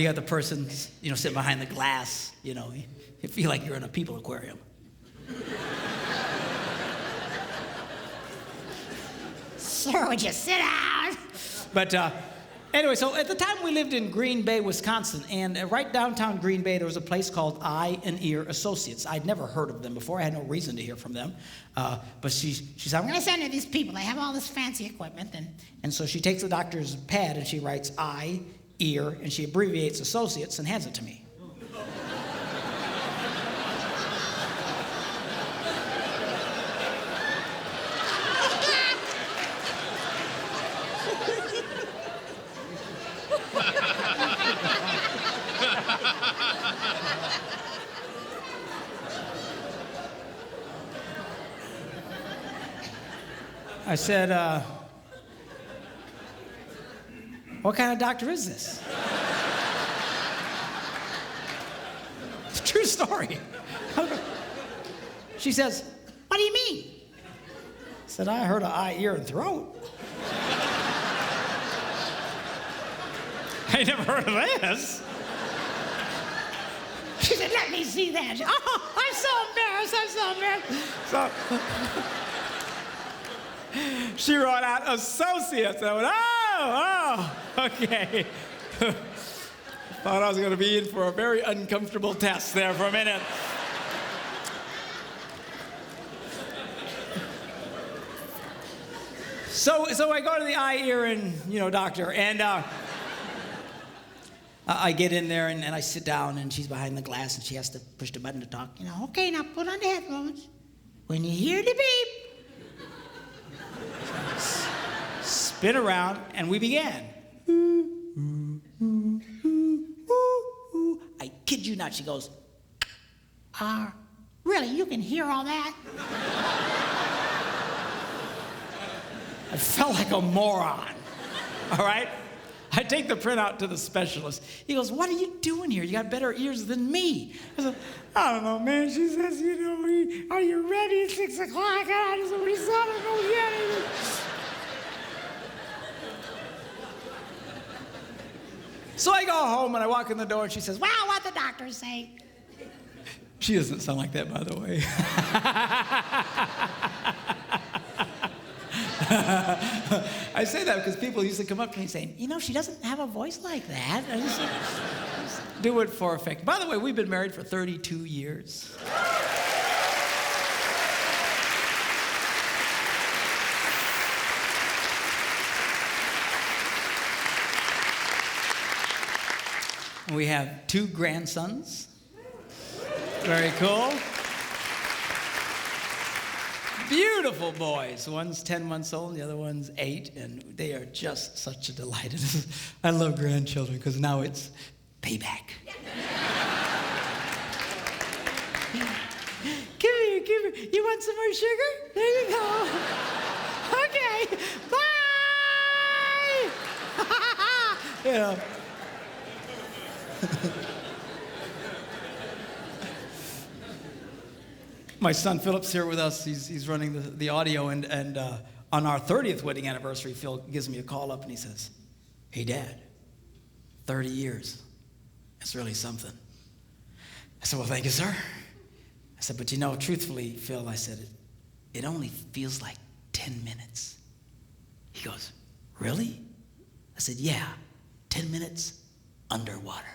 got the person, sitting behind the glass, You feel like you're in a people aquarium. Sir, would you sit down? But anyway, so at the time we lived in Green Bay, Wisconsin, and right downtown Green Bay, there was a place called Eye and Ear Associates. I'd never heard of them before. I had no reason to hear from them. But she said, I'm going to send you these people. They have all this fancy equipment. And so she takes the doctor's pad and she writes Eye, Ear, and she abbreviates Associates and hands it to me. I said, what kind of doctor is this? It's a true story. She says, what do you mean? I said, I heard of eye, ear, and throat. I never heard of this. She said, let me see that. Oh, I'm so embarrassed. So she wrote out Associates. I went, oh, okay. Thought I was going to be in for a very uncomfortable test there for a minute. So I go to the eye, ear, and, doctor, and I get in there, and I sit down, and she's behind the glass, and she has to push the button to talk. Okay, now put on the headphones. When you hear the beep, spin around, and we began. I kid you not, she goes, really, you can hear all that? I felt like a moron, all right? I take the printout to the specialist. He goes, what are you doing here? You got better ears than me. I said, I don't know, man. She says, are you ready at 6 o'clock? I just don't know yet. So I go home and I walk in the door and she says, well, what'd the doctor say? She doesn't sound like that, by the way. I say that because people used to come up to me saying, she doesn't have a voice like that. I just do it for effect. By the way, we've been married for 32 years. We have 2 grandsons. Very cool. Beautiful boys. One's 10 months old, the other one's 8, and they are just such a delight. I love grandchildren because now it's payback. Give me. You want some more sugar? There you go. Okay. Bye. Yeah. My son Philip's here with us. He's running the audio, and on our 30th wedding anniversary, Phil gives me a call up and he says, "Hey, Dad, 30 years. That's really something." I said, "Well, thank you, sir." I said, "But truthfully, Phil," I said, it only feels like 10 minutes. He goes, "Really?" I said, "Yeah, 10 minutes underwater."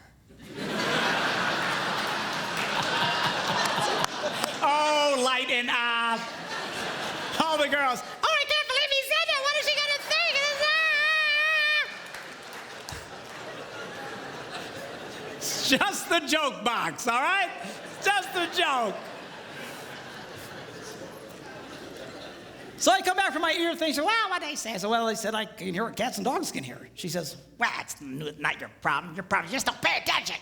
Oh, lighten up. All the girls, "Oh, I can't believe he said that. What is she going to think?" It's just the joke box, all right? Just a joke. So I come back from my ear thing. She said, "Well, what did they say?" I said, "Well, they said I can hear what cats and dogs can hear." She says, "Well, it's not your problem. Your problem is you just don't pay attention."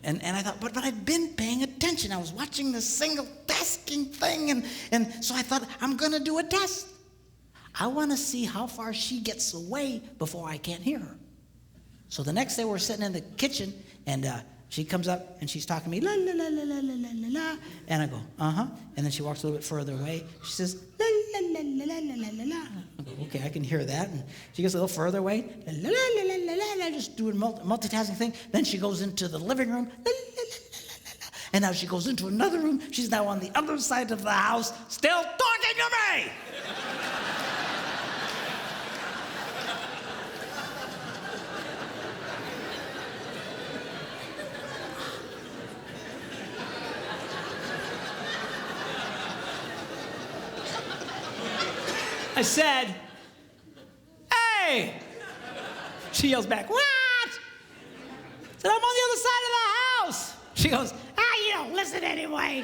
And I thought, but I've been paying attention. I was watching this single tasking thing, and so I thought, I'm going to do a test. I want to see how far she gets away before I can't hear her. So the next day we're sitting in the kitchen, and she comes up, and she's talking to me, la, la, la, la, la, la, la, la, and I go, uh-huh. And then she walks a little bit further away. She says, la, la, la, la, la, la, la, la, la. I go, okay, I can hear that. And she gets a little further away, la, la, la, la, la, la, la, just doing multitasking thing. Then she goes into the living room, la, la, la, la, la, la. And now she goes into another room. She's now on the other side of the house, still talking to me. I said, "Hey!" She yells back, "What?" I said, "I'm on the other side of the house." She goes, "You don't listen anyway."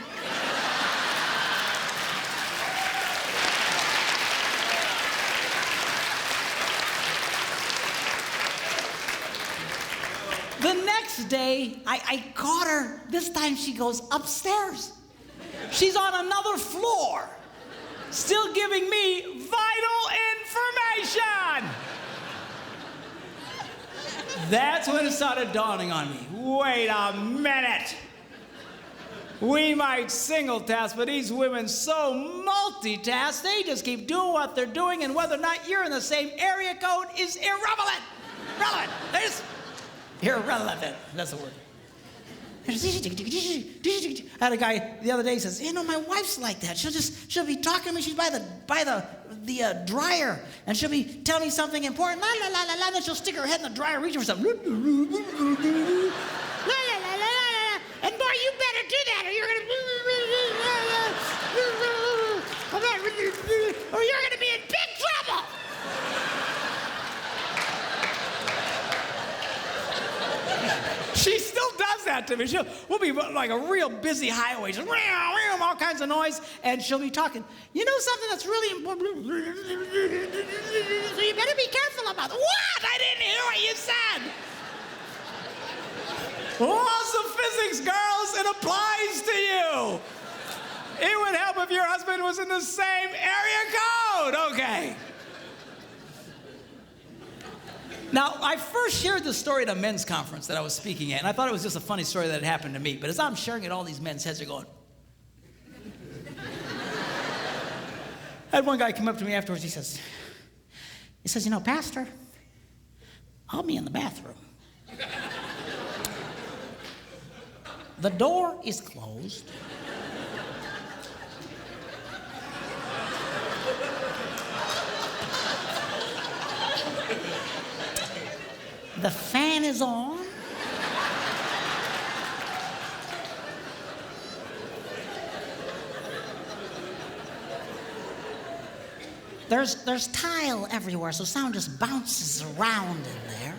The next day, I caught her. This time she goes upstairs. She's on another floor, still giving me vital information. That's when it started dawning on me. Wait a minute. We might single task, but these women so multitask, they just keep doing what they're doing, and whether or not you're in the same area code is irrelevant. Irrelevant. That's the word. I had a guy the other day says, my wife's like that. She'll be talking to me. She's by the dryer, and she'll be telling me something important. La la la la la. Then she'll stick her head in the dryer, reaching for something. La la la la la la. And boy, you better do that, or you're gonna be in big trouble. She still does that to me. We'll be like a real busy highway, just all kinds of noise, and she'll be talking. Something that's really important. So you better be careful about it. What? I didn't hear what you said. Laws of physics, girls, it applies to you. It would help if your husband was in the same area code. Okay. Now, I first shared this story at a men's conference that I was speaking at, and I thought it was just a funny story that had happened to me. But as I'm sharing it, all these men's heads are going. I had one guy come up to me afterwards. He says, Pastor, I'll be in the bathroom. The door is closed. The fan is on. There's tile everywhere, so sound just bounces around in there.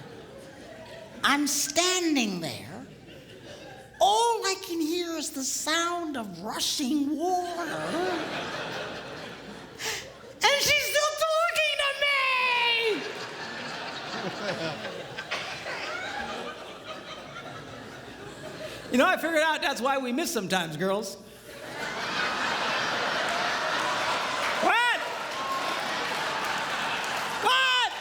I'm standing there. All I can hear is the sound of rushing water. You know, I figured out that's why we miss sometimes, girls. What? What?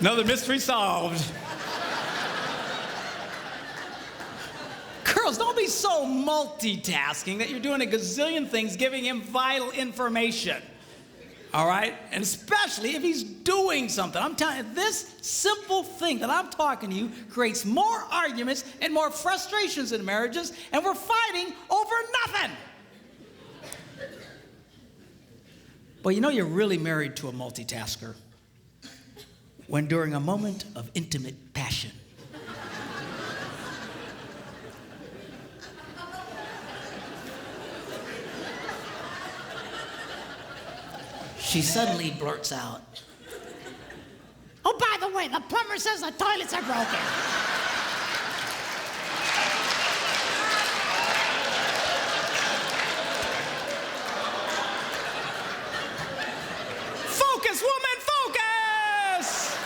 Another mystery solved. Girls, don't be so multitasking that you're doing a gazillion things giving him vital information. All right? And especially if he's doing something. I'm telling you, this simple thing that I'm talking to you creates more arguments and more frustrations in marriages, and we're fighting over nothing. But you know you're really married to a multitasker when during a moment of intimate passion, she suddenly blurts out, "Oh, by the way, the plumber says the toilets are broken." Focus, woman, focus!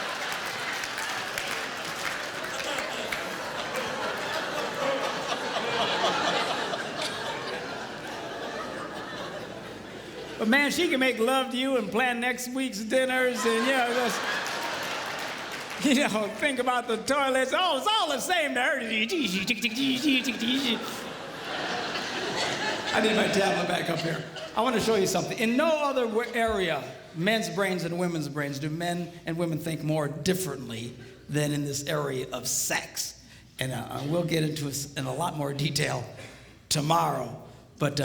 But man, she can make love to you and plan next week's dinners and, think about the toilets. Oh, it's all the same to her. I need my tablet back up here. I want to show you something. In no other area, men's brains and women's brains, do men and women think more differently than in this area of sex. And we'll get into it in a lot more detail tomorrow. But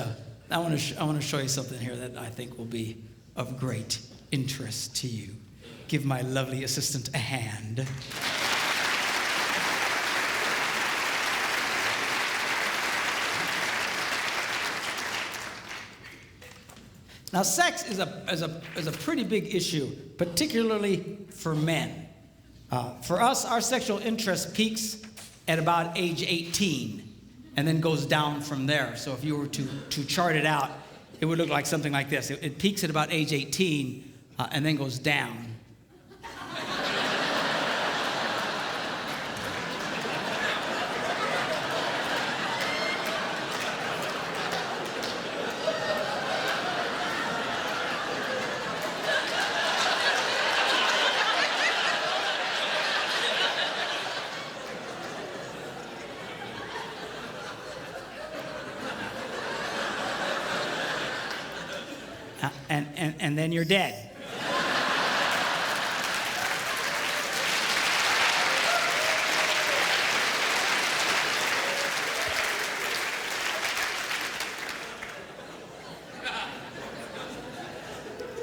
I want to show you something here that I think will be of great interest to you. Give my lovely assistant a hand. Now, sex is a pretty big issue, particularly for men. For us, our sexual interest peaks at about age 18. And then goes down from there. So if you were to chart it out, it would look like something like this. It peaks at about age 18 and then goes down. And then you're dead.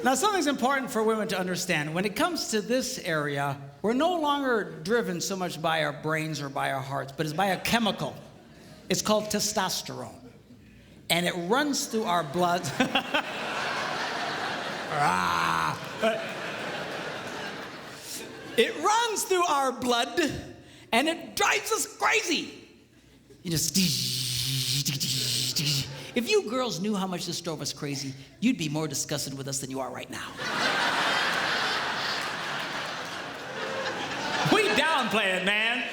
Now, something's important for women to understand. When it comes to this area, we're no longer driven so much by our brains or by our hearts, but it's by a chemical. It's called testosterone. And it runs through our blood. It runs through our blood, and it drives us crazy. You just... If you girls knew how much this drove us crazy, you'd be more disgusted with us than you are right now. We downplay it, man.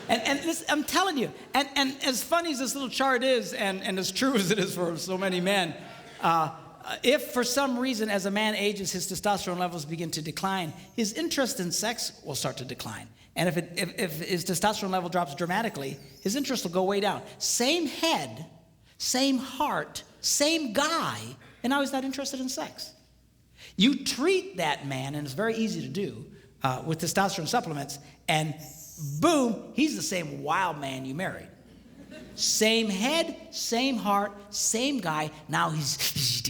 And this, I'm telling you, and as funny as this little chart is, and as true as it is for so many men, if for some reason as a man ages, his testosterone levels begin to decline, his interest in sex will start to decline. And if his testosterone level drops dramatically, his interest will go way down. Same head, same heart, same guy, and now he's not interested in sex. You treat that man, and it's very easy to do, with testosterone supplements, and boom, he's the same wild man you married. Same head, same heart, same guy. Now he's,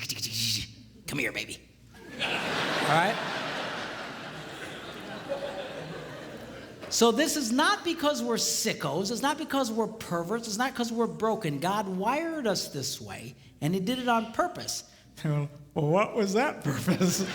come here, baby. All right? So this is not because we're sickos. It's not because we're perverts. It's not because we're broken. God wired us this way, and he did it on purpose. Well, what was that purpose?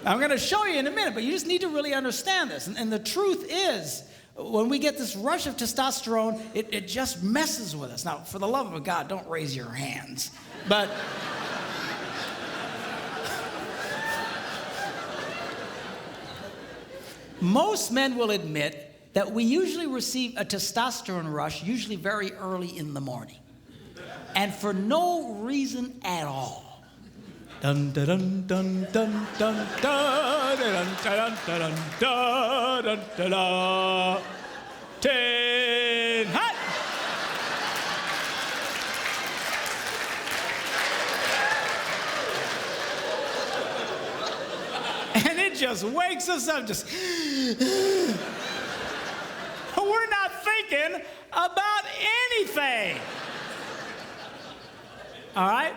I'm going to show you in a minute, but you just need to really understand this. And the truth is, when we get this rush of testosterone, it just messes with us. Now, for the love of God, don't raise your hands. But most men will admit that we usually receive a testosterone rush, usually very early in the morning, and for no reason at all. Dun dun dun dun dun dun dun dun dun dun dun dun dun dun. 10 hot. And it just wakes us up, just we're not thinking about anything. All right?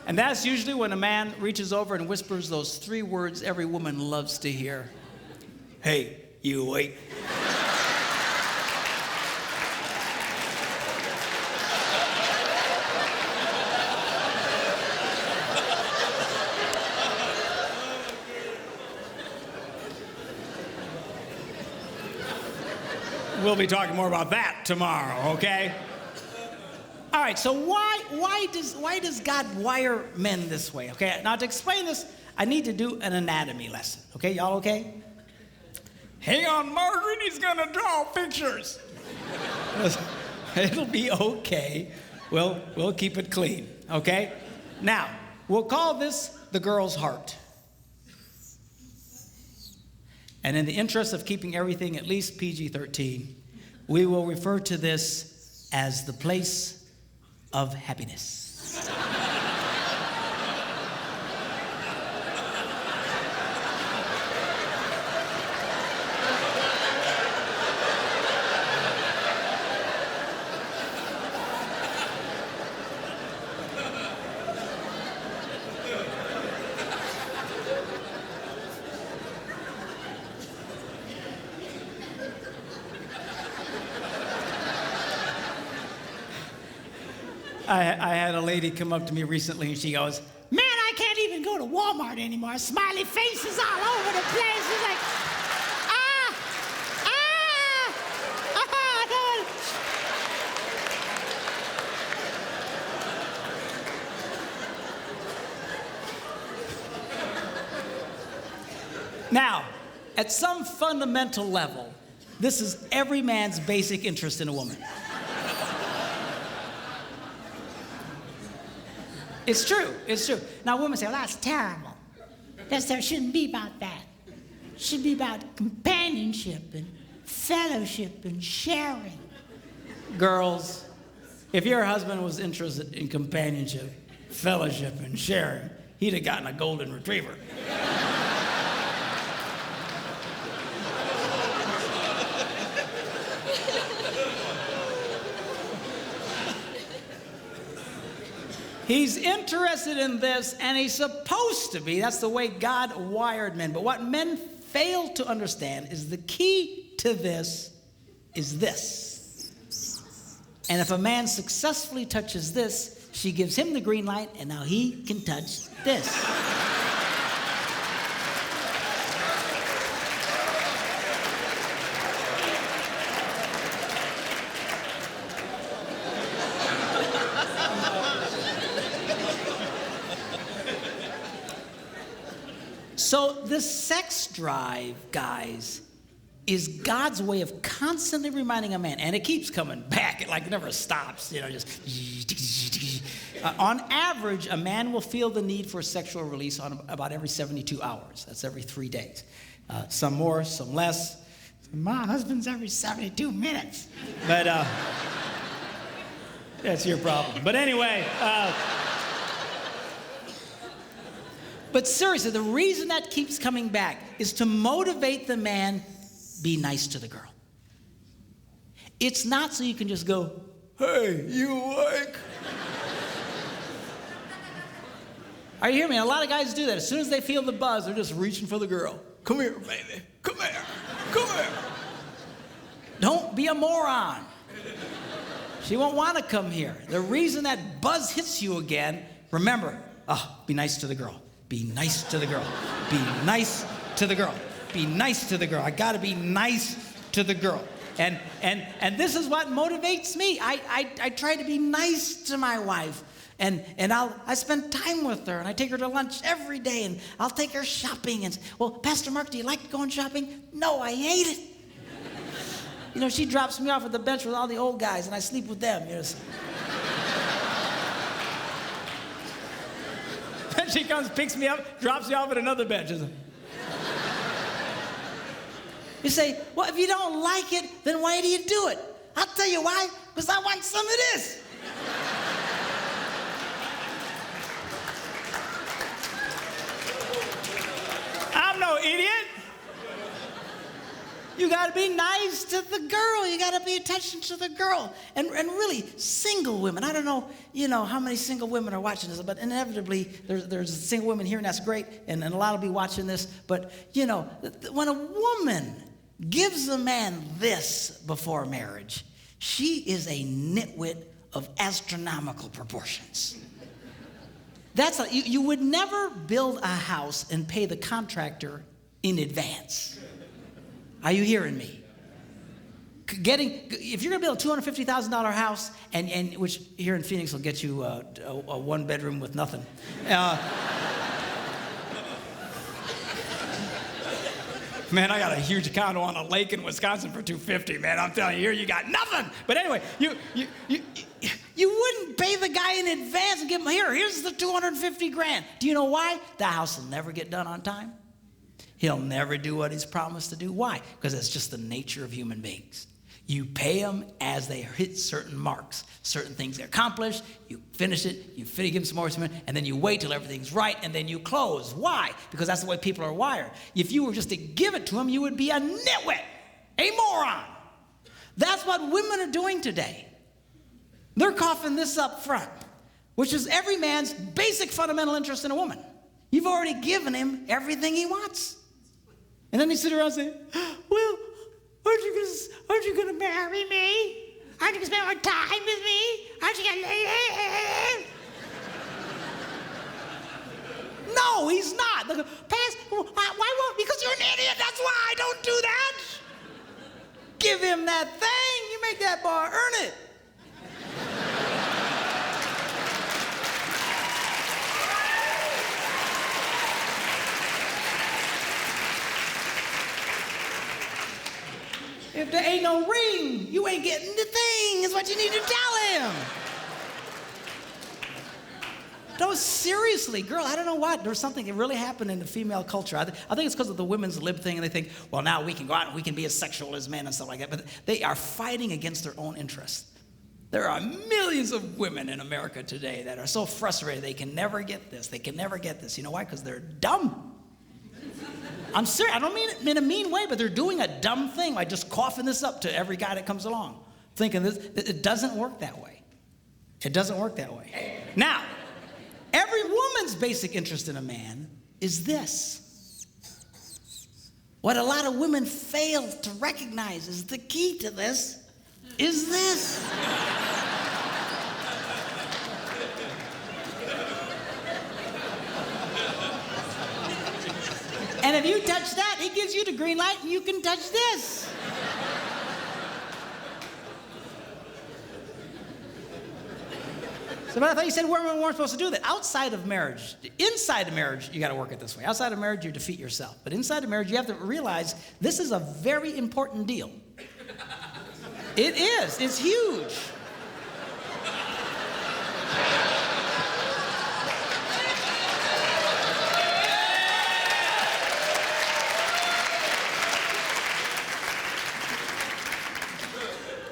And that's usually when a man reaches over and whispers those 3 words every woman loves to hear. Hey, you awake? We'll be talking more about that tomorrow, okay? All right, so why does God wire men this way? Okay, now to explain this, I need to do an anatomy lesson. Okay, y'all okay? Hang on, Margaret, he's gonna draw pictures. It'll be okay. We'll keep it clean, okay? Now, we'll call this the girl's heart. And in the interest of keeping everything at least PG-13, we will refer to this as the place of happiness. I had a lady come up to me recently and she goes, "Man, I can't even go to Walmart anymore. Smiley faces all over the place." She's like, Now, at some fundamental level, this is every man's basic interest in a woman. It's true. It's true. Now, women say, "Well, that's terrible. There shouldn't be about that. It should be about companionship and fellowship and sharing." Girls, if your husband was interested in companionship, fellowship, and sharing, he'd have gotten a golden retriever. He's interested in this, and he's supposed to be. That's the way God wired men. But what men fail to understand is the key to this is this. And if a man successfully touches this, she gives him the green light, and now he can touch this. So this sex drive, guys, is God's way of constantly reminding a man, and it keeps coming back. It like never stops, just. On average, a man will feel the need for sexual release on about every 72 hours. That's every 3 days. Some more, some less. My husband's every 72 minutes. But that's your problem. But anyway. But seriously, the reason that keeps coming back is to motivate the man, be nice to the girl. It's not so you can just go, "Hey, you awake?" Are you hearing me? A lot of guys do that. As soon as they feel the buzz, they're just reaching for the girl. "Come here, baby. Come here. Come here." Don't be a moron. She won't want to come here. The reason that buzz hits you again, remember, be nice to the girl. Be nice to the girl. Be nice to the girl. Be nice to the girl. I got to be nice to the girl. And this is what motivates me. I try to be nice to my wife. And I spend time with her, and I take her to lunch every day, and I'll take her shopping. And well, Pastor Mark, do you like going shopping? No, I hate it. You know, she drops me off at the bench with all the old guys, and I sleep with them. You know. Then she comes, picks me up, drops me off at another bench. You say, well, if you don't like it, then why do you do it? I'll tell you why, because I want some of this. I'm no idiot. You got to be nice to the girl. You got to pay attention to the girl. And really, single women. I don't know, how many single women are watching this, but inevitably, there's single women here, and that's great, and a lot will be watching this. But, when a woman gives a man this before marriage, she is a nitwit of astronomical proportions. You would never build a house and pay the contractor in advance. Are you hearing me? If you're going to build a $250,000 house, and which here in Phoenix will get you a one bedroom with nothing. Man, I got a huge condo on a lake in Wisconsin for $250,000, man. I'm telling you, here you got nothing. But anyway, you wouldn't pay the guy in advance and give him, here's the $250,000. Do you know why? The house will never get done on time. He'll never do what he's promised to do. Why? Because it's just the nature of human beings. You pay them as they hit certain marks. Certain things get accomplished, you finish it, you give them some more, and then you wait till everything's right, and then you close. Why? Because that's the way people are wired. If you were just to give it to them, you would be a nitwit, a moron. That's what women are doing today. They're coughing this up front, which is every man's basic fundamental interest in a woman. You've already given him everything he wants. And then they sit around and say, well, aren't you going to marry me? Aren't you going to spend more time with me? Aren't you going to... No, he's not. Why won't? Because you're an idiot. That's why. Don't do that. Give him that thing. You make that bar earn it. If there ain't no ring, you ain't getting the thing, is what you need to tell him. No, seriously, girl, I don't know what. There's something that really happened in the female culture. I think it's because of the women's lib thing, and they think, well, now we can go out and we can be as sexual as men and stuff like that. But they are fighting against their own interests. There are millions of women in America today that are so frustrated they can never get this. They can never get this. You know why? Because they're dumb. I'm serious. I don't mean it in a mean way, but they're doing a dumb thing, like just coughing this up to every guy that comes along, thinking this. It doesn't work that way. It doesn't work that way. Now, every woman's basic interest in a man is this. What a lot of women fail to recognize is the key to this is this. And if you touch that, he gives you the green light, and you can touch this. So, but I thought you said women weren't supposed to do that. Outside of marriage, inside of marriage, you got to work it this way. Outside of marriage, you defeat yourself. But inside of marriage, you have to realize this is a very important deal. It is. It's huge.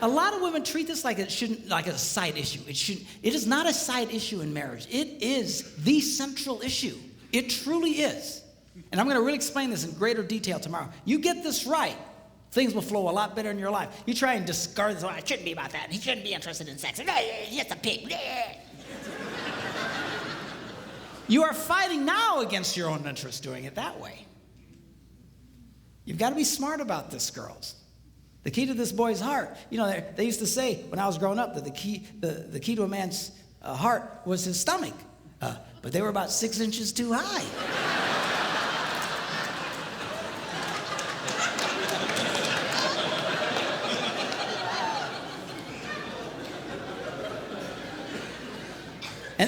A lot of women treat this like a side issue. It is not a side issue in marriage. It is the central issue. It truly is. And I'm going to really explain this in greater detail tomorrow. You get this right, things will flow a lot better in your life. You try and discard this, it shouldn't be about that. He shouldn't be interested in sex. He's just a pig. You are fighting now against your own interest doing it that way. You've got to be smart about this, girls. The key to this boy's heart, they used to say when I was growing up that the key to a man's heart was his stomach, but they were about 6 inches too high.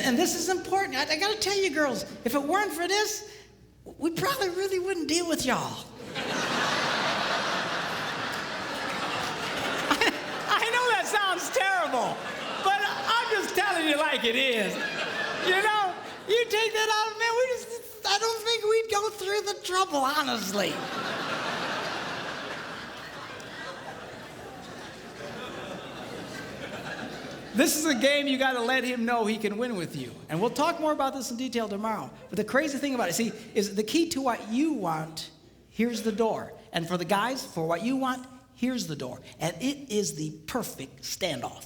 And this is important. I got to tell you, girls, if it weren't for this, we probably really wouldn't deal with y'all. I know that sounds terrible, but I'm just telling you like it is. You know, you take that out, man, I don't think we'd go through the trouble, honestly. This is a game you got to let him know he can win with you. And we'll talk more about this in detail tomorrow. But the crazy thing about it, see, is the key to what you want, here's the door. And for the guys, for what you want, here's the door. And it is the perfect standoff.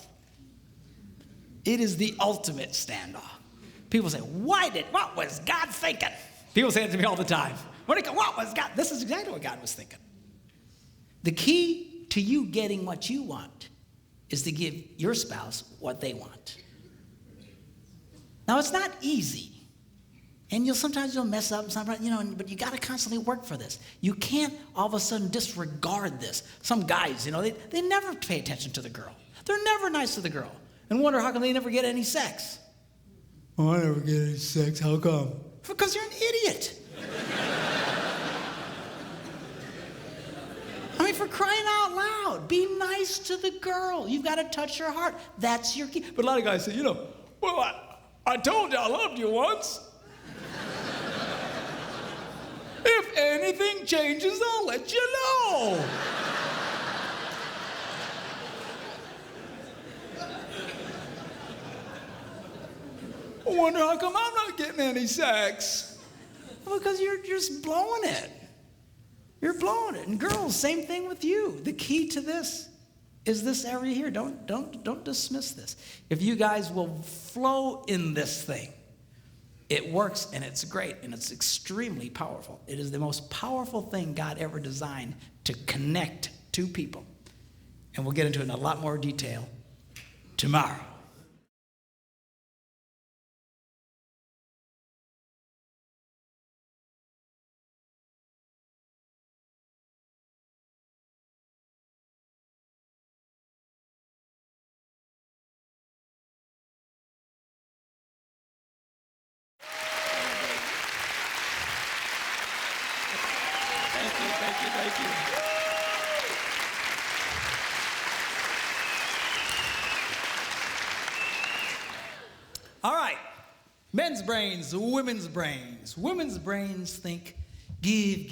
It is the ultimate standoff. People say, what was God thinking? People say it to me all the time. What was God? This is exactly what God was thinking. The key to you getting what you want is to give your spouse what they want. Now, it's not easy. And sometimes you'll mess up, but you got to constantly work for this. You can't all of a sudden disregard this. Some guys, they never pay attention to the girl. They're never nice to the girl. And wonder how come they never get any sex. Oh, I never get any sex. How come? Because you're an idiot. I mean, for crying out loud, be nice to the girl. You've got to touch her heart. That's your key. But a lot of guys say, well, I told you I loved you once. If anything changes, I'll let you know. I wonder how come I'm not getting any sex. Well, because you're just blowing it. You're blowing it. And girls, same thing with you. The key to this is this area here. Don't dismiss this. If you guys will flow in this thing, it works and it's great and it's extremely powerful. It is the most powerful thing God ever designed to connect two people. And we'll get into it in a lot more detail tomorrow. Thank you. All right. Men's brains, women's brains. Women's brains think give.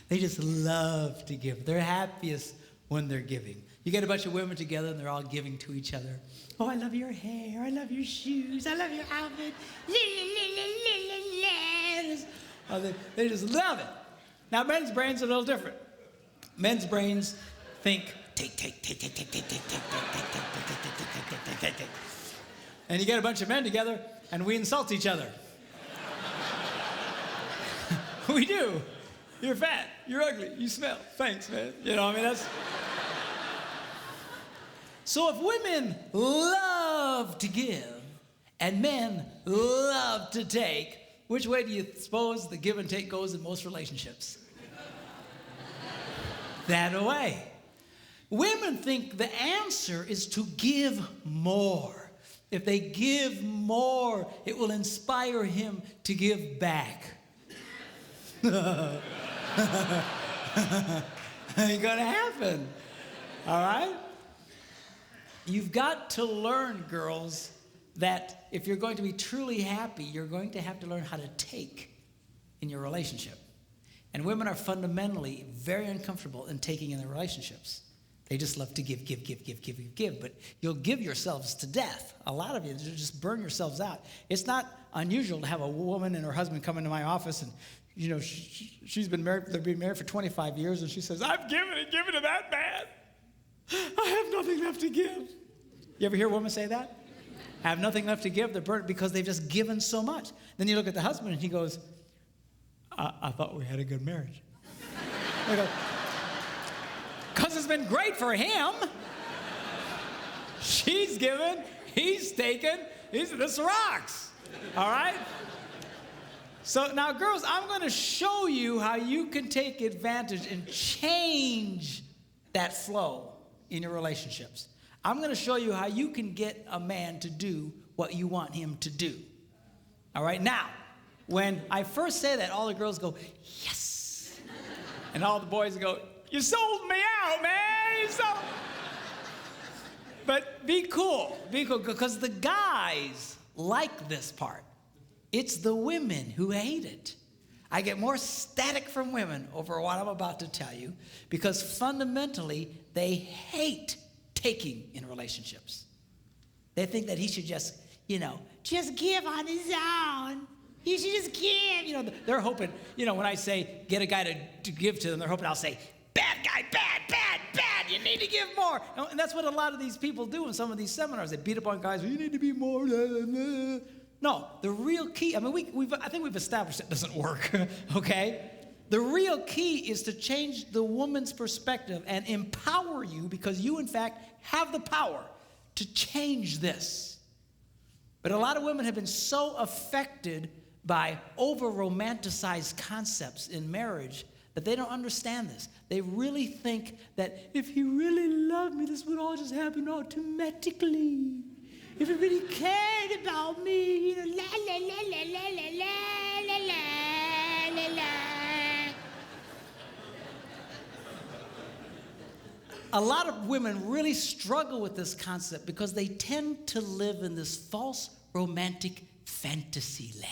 They just love to give. They're happiest when they're giving. You get a bunch of women together and they're all giving to each other. Oh, I love your hair. I love your shoes. I love your outfit. Oh, they just love it. Now, men's brains are a little different. Men's brains think, take. And you get a bunch of men together, and we insult each other. We do. You're fat. You're ugly. You smell. Thanks, man. That's... So if women love to give, and men love to take, which way do you suppose the give and take goes in most relationships? That way. Women think the answer is to give more. If they give more, it will inspire him to give back. Ain't gonna happen. All right? You've got to learn, girls, that if you're going to be truly happy, you're going to have to learn how to take in your relationship. And women are fundamentally very uncomfortable in taking in their relationships. They just love to give. But you'll give yourselves to death. A lot of you just burn yourselves out. It's not unusual to have a woman and her husband come into my office and, she's been married, they've been married for 25 years, and she says, I've given it that bad. I have nothing left to give. You ever hear a woman say that? I have nothing left to give. They're burnt because they've just given so much. Then you look at the husband and he goes, I thought we had a good marriage. I go, because it's been great for him. She's given, he's taken, this rocks. All right? So now, girls, I'm going to show you how you can take advantage and change that flow in your relationships. I'm going to show you how you can get a man to do what you want him to do. All right? Now, when I first say that, all the girls go, yes. And all the boys go, you sold me out, man. You sold. But be cool, because the guys like this part. It's the women who hate it. I get more static from women over what I'm about to tell you because fundamentally they hate taking in relationships. They think that he should just give on his own. He should just give. They're hoping, when I say get a guy to give to them, they're hoping I'll say, bad guy, bad, bad, bad. You need to give more. And that's what a lot of these people do in some of these seminars. They beat up on guys. You need to be more. No, the real key, I think we've established it doesn't work, okay? The real key is to change the woman's perspective and empower you because you, in fact, have the power to change this. But a lot of women have been so affected by over-romanticized concepts in marriage that they don't understand this. They really think that if he really loved me, this would all just happen automatically. If he really cared about me, la la la la la la la la la la. A lot of women really struggle with this concept because they tend to live in this false romantic fantasy land.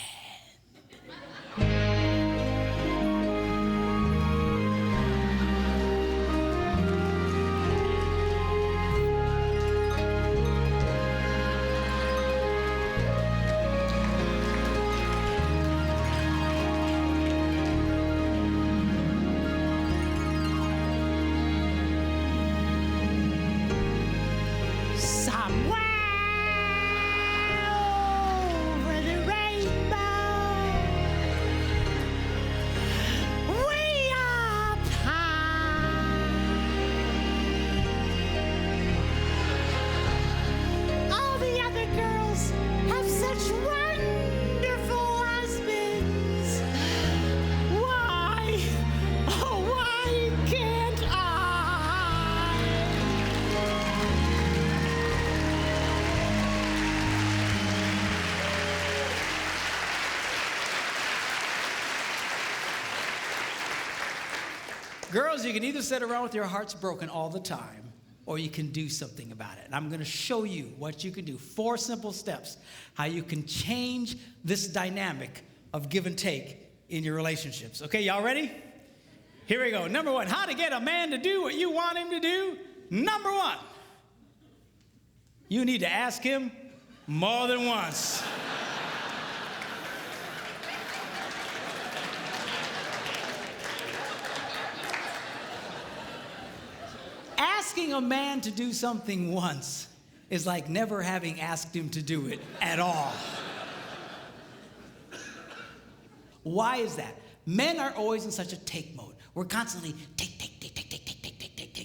Girls, you can either sit around with your hearts broken all the time, or you can do something about it. And I'm going to show you what you can do. 4 simple steps, how you can change this dynamic of give and take in your relationships. Okay, y'all ready? Here we go. Number 1, how to get a man to do what you want him to do. Number 1, you need to ask him more than once. Asking a man to do something once is like never having asked him to do it at all. Why is that? Men are always in such a take mode. We're constantly take.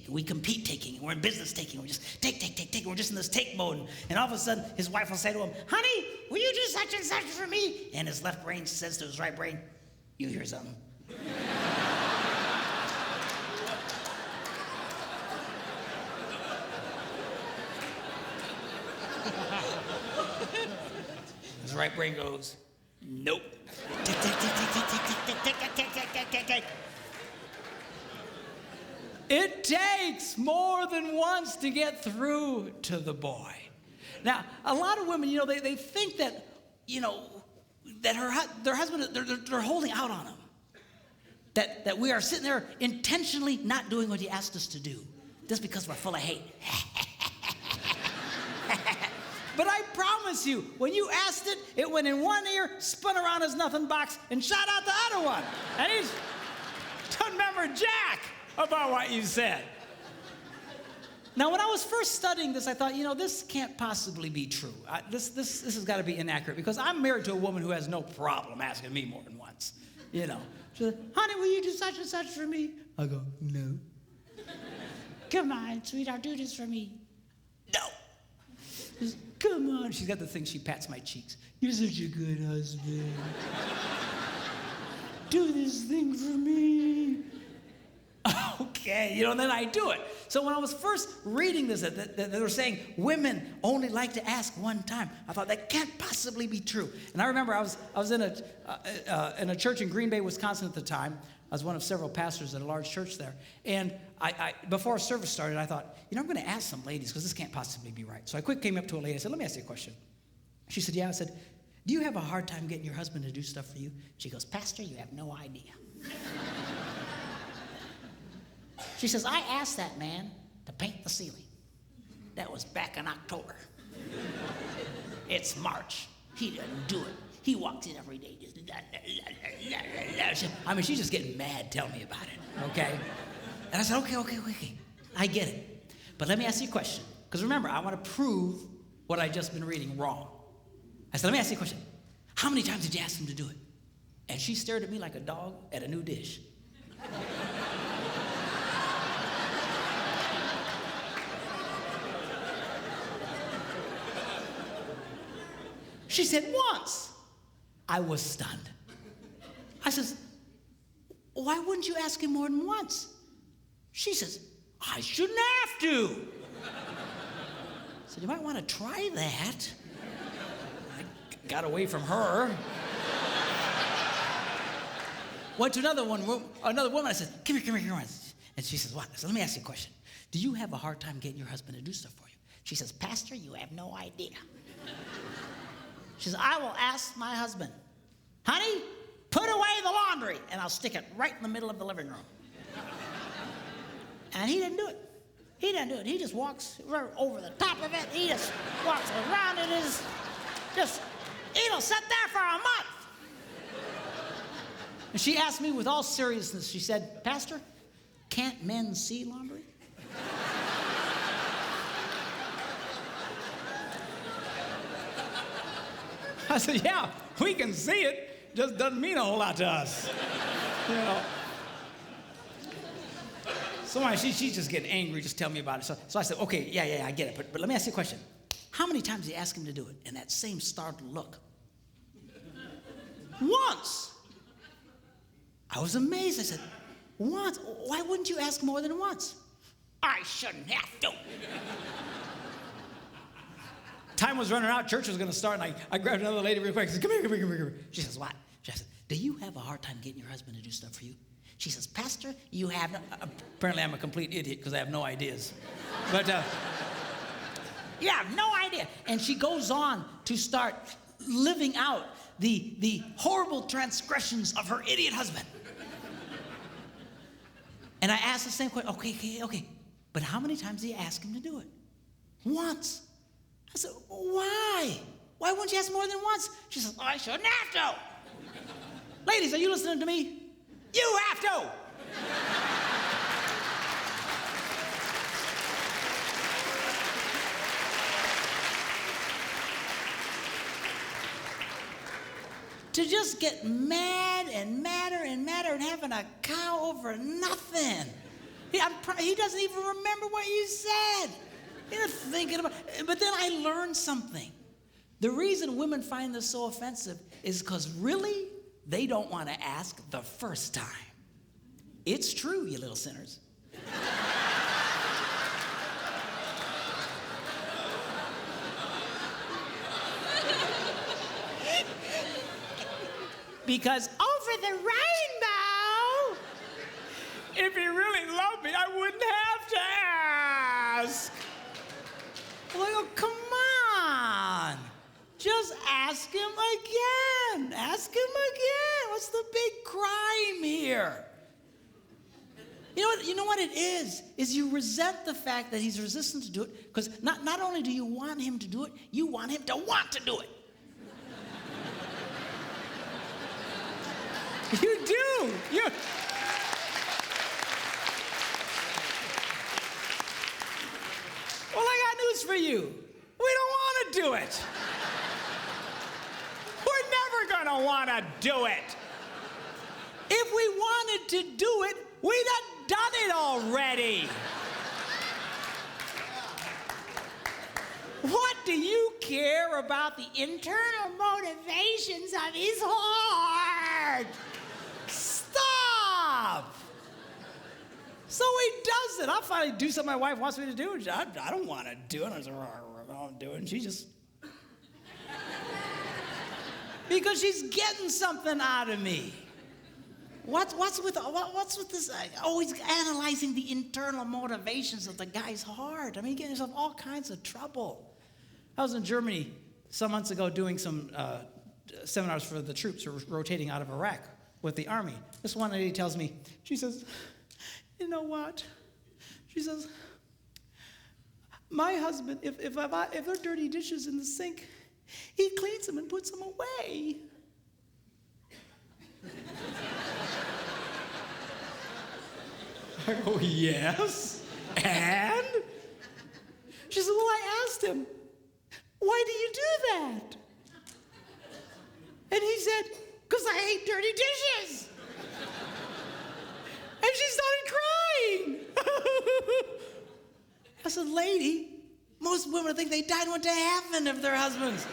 We compete taking. We're in business taking. We're just take. We're just in this take mode. And all of a sudden, his wife will say to him, honey, will you do such and such for me? And his left brain says to his right brain, you hear something. His right brain goes, nope. It takes more than once to get through to the boy. Now, a lot of women, they think that, that their husband, they're holding out on him. That we are sitting there intentionally not doing what he asked us to do, just because we're full of hate. But I promise you, when you asked it, it went in one ear, spun around his nothing box, and shot out the other one. And he doesn't remember jack about what you said. Now, when I was first studying this, I thought, this can't possibly be true. This has got to be inaccurate, because I'm married to a woman who has no problem asking me more than once. She said, honey, will you do such and such for me? I go, no. Come on, sweetheart, do this for me. No. Just, come on. She's got the thing, she pats my cheeks. You're such a good husband. Do this thing for me. Okay, and then I do it. So when I was first reading this, that they were saying women only like to ask one time, I thought that can't possibly be true. And I remember I was in a church in Green Bay, Wisconsin at the time. I was one of several pastors at a large church there. And I before service started, I thought, I'm going to ask some ladies because this can't possibly be right. So I quick came up to a lady. I said, let me ask you a question. She said, yeah. I said, do you have a hard time getting your husband to do stuff for you? She goes, Pastor, you have no idea. She says, I asked that man to paint the ceiling. That was back in October. It's March. He doesn't do it. He walks in every day. She's just getting mad telling me about it, okay? And I said, okay. I get it. But let me ask you a question. Because remember, I want to prove what I just been reading wrong. I said, let me ask you a question. How many times did you ask him to do it? And she stared at me like a dog at a new dish. She said, once. I was stunned. I says, why wouldn't you ask him more than once? She says, I shouldn't have to. I said, you might want to try that. I got away from her. Went to another woman. I said, come here. And she says, what? I said, let me ask you a question. Do you have a hard time getting your husband to do stuff for you? She says, Pastor, you have no idea. She says, I will ask my husband, honey, put away the laundry, and I'll stick it right in the middle of the living room. And he didn't do it. He just walks right over the top of it. He just walks around it. It'll sit there for a month. And she asked me with all seriousness, she said, Pastor, can't men see laundry? I said, yeah, we can see it. Just doesn't mean a whole lot to us. So she's just getting angry, just tell me about it. So I said, okay, yeah, I get it. But let me ask you a question. How many times did you ask him to do it? And that same startled look. Once. I was amazed. I said, once? Why wouldn't you ask more than once? I shouldn't have to. Time was running out, church was going to start, and I grabbed another lady real quick. I said, come here. She says, what? She said, do you have a hard time getting your husband to do stuff for you? She says, Pastor, you have no... Apparently I'm a complete idiot because I have no ideas. But, you have no idea. And she goes on to start living out the horrible transgressions of her idiot husband. And I asked the same question, okay. But how many times did you ask him to do it? Once. I said, why? Why wouldn't you ask more than once? She says, I shouldn't have to. Ladies, are you listening to me? You have to. To just get mad and madder and having a cow over nothing. He doesn't even remember what you said. You're thinking about it. But then I learned something. The reason women find this so offensive is because really, they don't want to ask the first time. It's true, you little sinners. Because over the rainbow, if he really loved me, I wouldn't have to ask. Well, come on. Just ask him again. Ask him again. What's the big crime here? You know what it is you resent the fact that he's resistant to do it, because not only do you want him to do it, you want him to want to do it. You do. Well, I got news for you. We don't want to do it. We're never going to want to do it. If we wanted to do it, we'd have done it already. What do you care about the internal motivations of his heart? Stop. So he does it. I'll finally do something my wife wants me to do. I don't want to do it. I say, I don't do it. And she just... because she's getting something out of me. What's with this? Always analyzing the internal motivations of the guy's heart. I mean, getting yourself all kinds of trouble. I was in Germany some months ago doing some seminars for the troops who were rotating out of Iraq with the army. This one lady tells me, she says, you know what? She says, my husband, if there are dirty dishes in the sink, he cleans them and puts them away. I go, yes, and? She said, well, I asked him, why do you do that? And he said, because I hate dirty dishes. And she started crying. I said, lady, most women think they died and went to heaven if their husbands.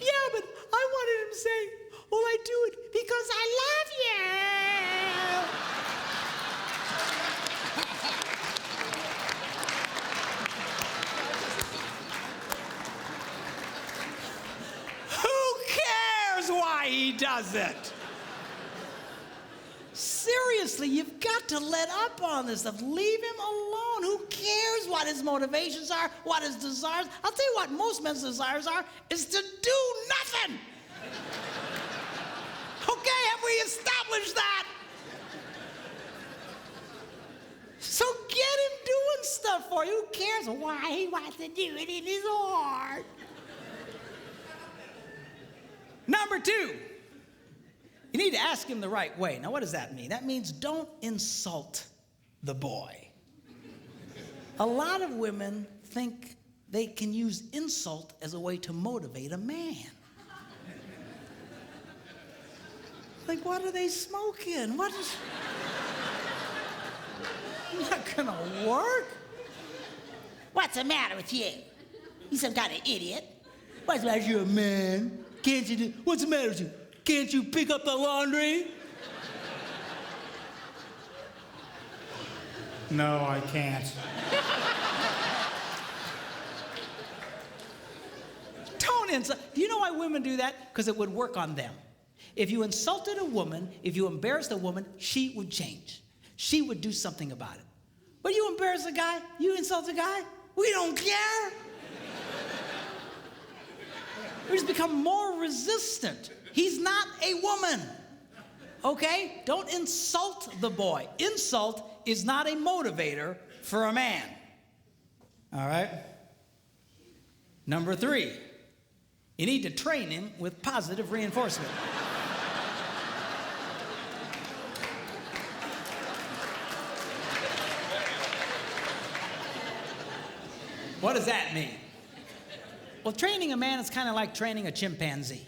Yeah, but I wanted him to say, well, I do it because I love you. Who cares why he does it? Seriously, you've got to let up on this stuff. Leave him alone. Who cares what his motivations are, what his desires? I'll tell you what most men's desires are, is to do nothing. Okay, have we established that? So get him doing stuff for you. Who cares why he wants to do it in his heart? Number 2, you need to ask him the right way. Now, what does that mean? That means don't insult the boy. A lot of women think they can use insult as a way to motivate a man. Like, what are they smoking? What is... not gonna work. What's the matter with you? You some kind of idiot. What's the matter with you, a man? Can't you do... What's the matter with you? Can't you pick up the laundry? No, I can't. Don't insult. Do you know why women do that? Because it would work on them. If you insulted a woman, if you embarrassed a woman, she would change. She would do something about it. But you embarrass a guy, you insult a guy, we don't care. We just become more resistant. He's not a woman, okay? Don't insult the boy. Insult is not a motivator for a man, all right? Number 3, you need to train him with positive reinforcement. What does that mean? Well, training a man is kind of like training a chimpanzee.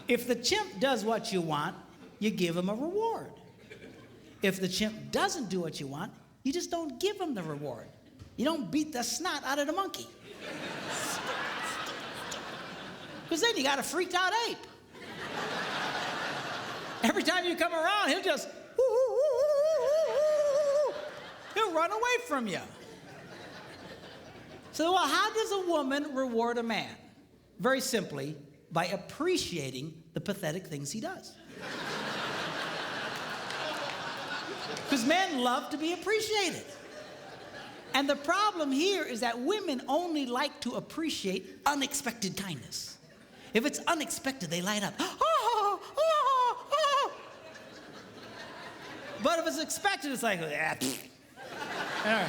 If the chimp does what you want, you give him a reward. If the chimp doesn't do what you want, you just don't give him the reward. You don't beat the snot out of the monkey. Because then you got a freaked out ape. Every time you come around, he'll just, he'll run away from you. So, well, how does a woman reward a man? Very simply, by appreciating the pathetic things he does. Because men love to be appreciated. And the problem here is that women only like to appreciate unexpected kindness. If it's unexpected, they light up. Oh, oh, oh. But if it's expected, it's like, ah.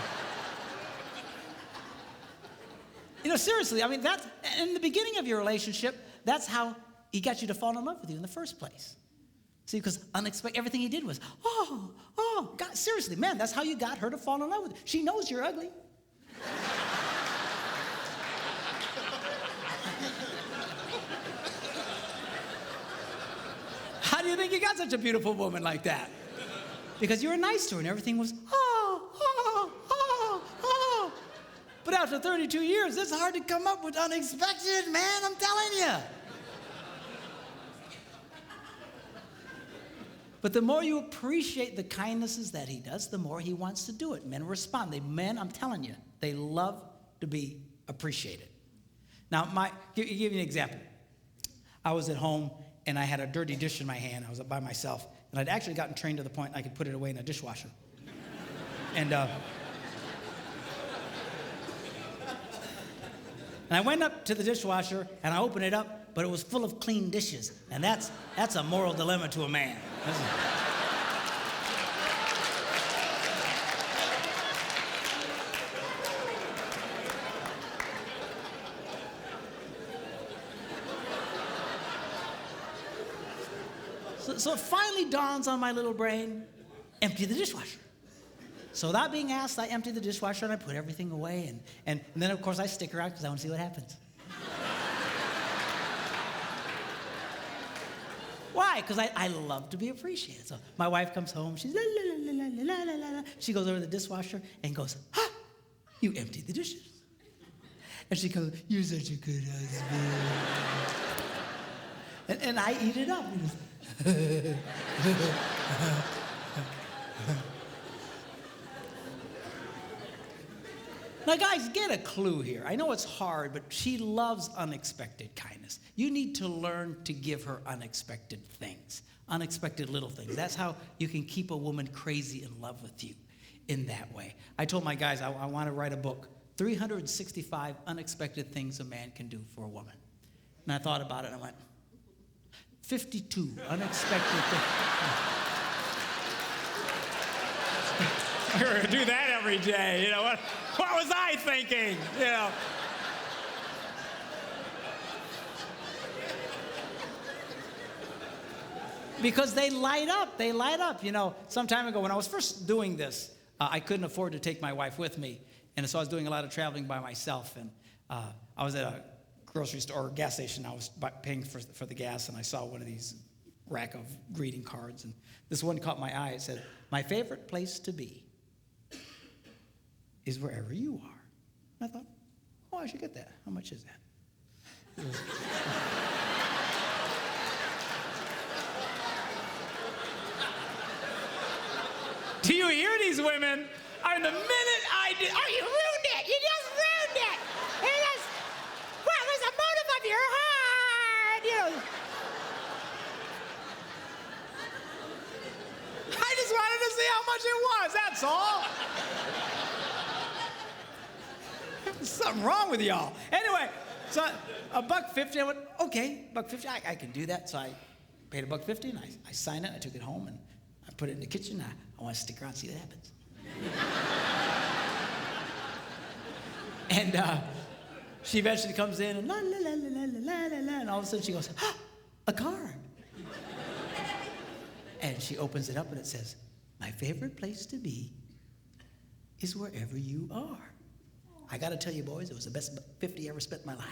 You know, seriously, I mean, that's, in the beginning of your relationship, that's how he got you to fall in love with you in the first place. See, because everything he did was, oh, God, seriously, man, that's how you got her to fall in love with you. She knows you're ugly. How do you think you got such a beautiful woman like that? Because you were nice to her and everything was, oh. But after 32 years, it's hard to come up with unexpected, man, I'm telling you. But the more you appreciate the kindnesses that he does, the more he wants to do it. Men respond. Men, I'm telling you, they love to be appreciated. Now, give you an example. I was at home, and I had a dirty dish in my hand. I was by myself, and I'd actually gotten trained to the point I could put it away in a dishwasher. And I went up to the dishwasher, and I opened it up, but it was full of clean dishes. And that's a moral dilemma to a man. So it finally dawns on my little brain, empty the dishwasher. So without being asked, I empty the dishwasher and I put everything away. And then, of course, I stick around because I want to see what happens. Why? Because I love to be appreciated. So my wife comes home. She's la, la, la, la, la, la, la, la. She goes over to the dishwasher and goes, "Ha! You emptied the dishes." And she goes, "You're such a good husband." and I eat it up. Now, guys, get a clue here. I know it's hard, but she loves unexpected kindness. You need to learn to give her unexpected things, unexpected little things. That's how you can keep a woman crazy in love with you in that way. I told my guys I want to write a book, 365 Unexpected Things a Man Can Do for a Woman. And I thought about it, and I went, 52 unexpected things. We're going to do that every day. You know, what was I thinking? You know. Because they light up. They light up. You know, some time ago when I was first doing this, I couldn't afford to take my wife with me. And so I was doing a lot of traveling by myself. And I was at a grocery store or gas station. I was paying for the gas, and I saw one of these rack of greeting cards. And this one caught my eye. It said, "My favorite place to be is wherever you are." And I thought, oh, I should get that. How much is that? Do you hear these women? The minute I did, oh, you ruined it. You just ruined it. What was the motive of your heart? You know. I just wanted to see how much it was, that's all. There's something wrong with y'all. Anyway, so $1.50, I went, okay, $1.50, I can do that. So I paid $1.50, and I signed it, I took it home, and I put it in the kitchen. I want to stick around and see what happens. And she eventually comes in, and la, la, la, la, la, la, la, and all of a sudden she goes, a card. And she opens it up, and it says, "My favorite place to be is wherever you are." I got to tell you, boys, it was the best $50 I ever spent in my life.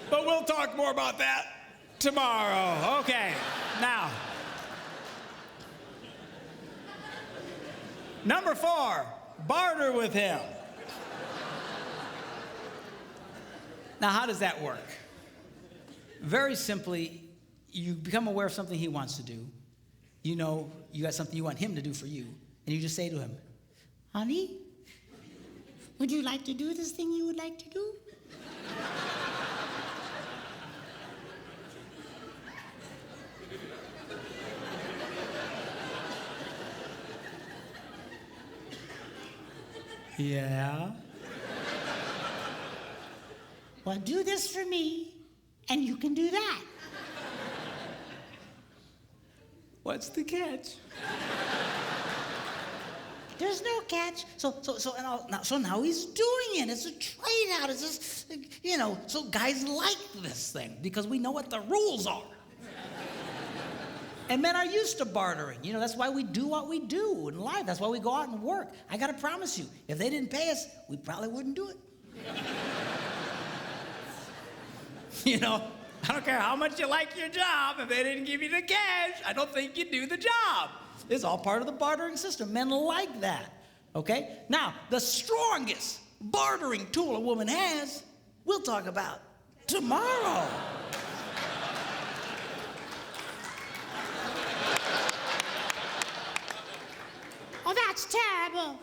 But we'll talk more about that tomorrow. Okay, now. Number 4, barter with him. Now, how does that work? Very simply, you become aware of something he wants to do. You know you got something you want him to do for you, and you just say to him, "Honey, would you like to do this thing you would like to do?" Yeah. "Well, do this for me, and you can do that." What's the catch? There's no catch. So now he's doing it. It's a trade out. It's just, you know, so guys like this thing because we know what the rules are. And men are used to bartering. You know, that's why we do what we do in life. That's why we go out and work. I got to promise you, if they didn't pay us, we probably wouldn't do it. You know, I don't care how much you like your job. If they didn't give you the cash, I don't think you do the job. It's all part of the bartering system. Men like that. Okay? Now, the strongest bartering tool a woman has, we'll talk about tomorrow. Oh, that's terrible.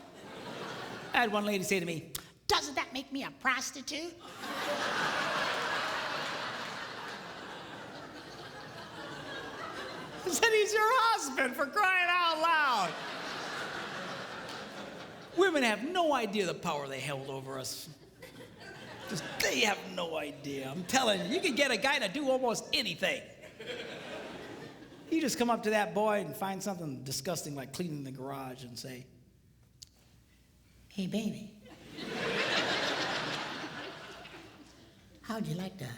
I had one lady say to me, Doesn't that make me a prostitute? I said, he's your husband, for crying out loud. Women have no idea the power they held over us. Just, they have no idea. I'm telling you, you can get a guy to do almost anything. You just come up to that boy and find something disgusting like cleaning the garage and say, Hey, baby. How'd you like that?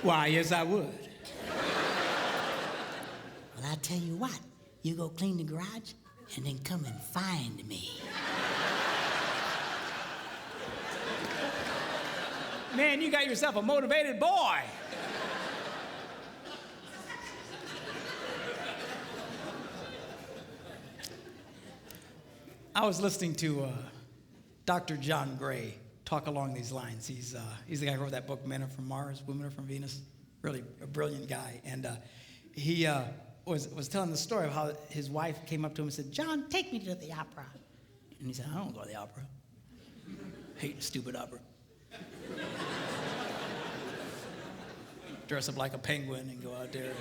why, yes, I would. Well, I tell you what, you go clean the garage and then come and find me. Man, you got yourself a motivated boy. I was listening to Dr. John Gray talk along these lines. He's the guy who wrote that book, Men Are From Mars, Women Are From Venus. Really a brilliant guy. And he was telling the story of how his wife came up to him and said, John, take me to the opera. And he said, I don't go to the opera. Hate stupid opera. Dress up like a penguin and go out there.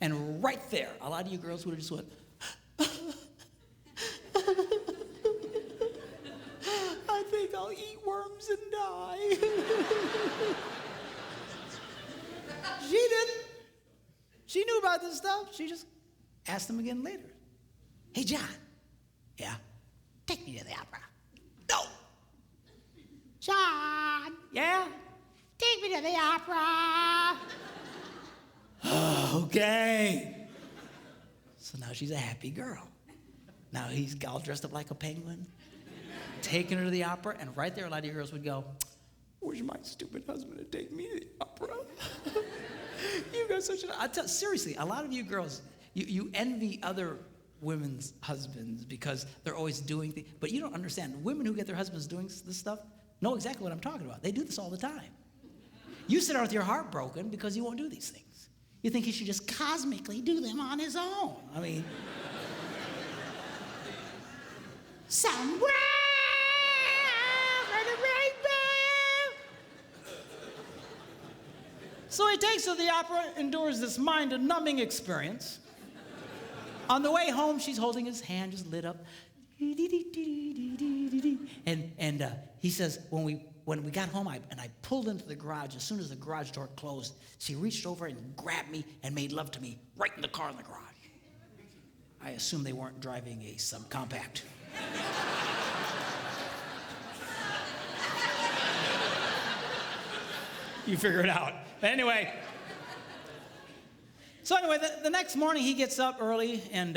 And right there, a lot of you girls would have just went, I think I'll eat worms and die. She didn't. She knew about this stuff. She just asked him again later. Hey, John, Yeah? take me to the opera. No. John, Yeah? take me to the opera. Okay. So now she's a happy girl. Now he's all dressed up like a penguin, taking her to the opera, and right there a lot of you girls would go, where's my stupid husband to take me to the opera? You guys such an... seriously, a lot of you girls, you envy other women's husbands because they're always doing things, but you don't understand. Women who get their husbands doing this stuff know exactly what I'm talking about. They do this all the time. You sit out with your heart broken because he won't do these things. You think he should just cosmically do them on his own. I mean... Somewhere over the rainbow. So he takes her to the opera, endures this mind-numbing experience. On the way home, she's holding his hand, just lit up. And he says, when we got home, I pulled into the garage. As soon as the garage door closed, she reached over and grabbed me and made love to me right in the car in the garage. I assume they weren't driving a subcompact. You figure it out. But anyway. So anyway, the next morning he gets up early and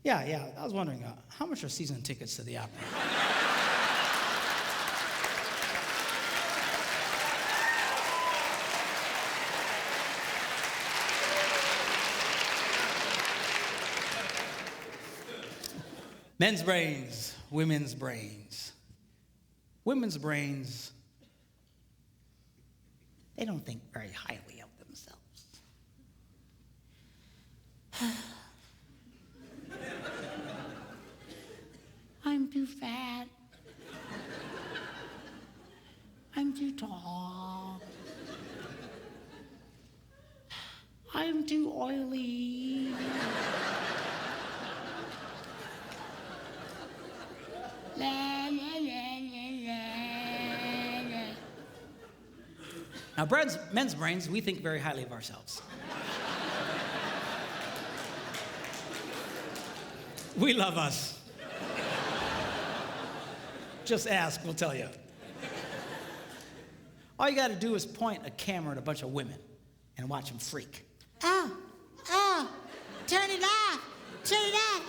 Yeah, I was wondering, how much are season tickets to the opera? Men's brains, women's brains. Women's brains, they don't think very highly of themselves. I'm too fat. I'm too tall. I'm too oily. La, la, la, la, la. Now, men's brains, we think very highly of ourselves. We love us. Just ask, we'll tell you. All you got to do is point a camera at a bunch of women and watch them freak. Oh, turn it off. Turn it off.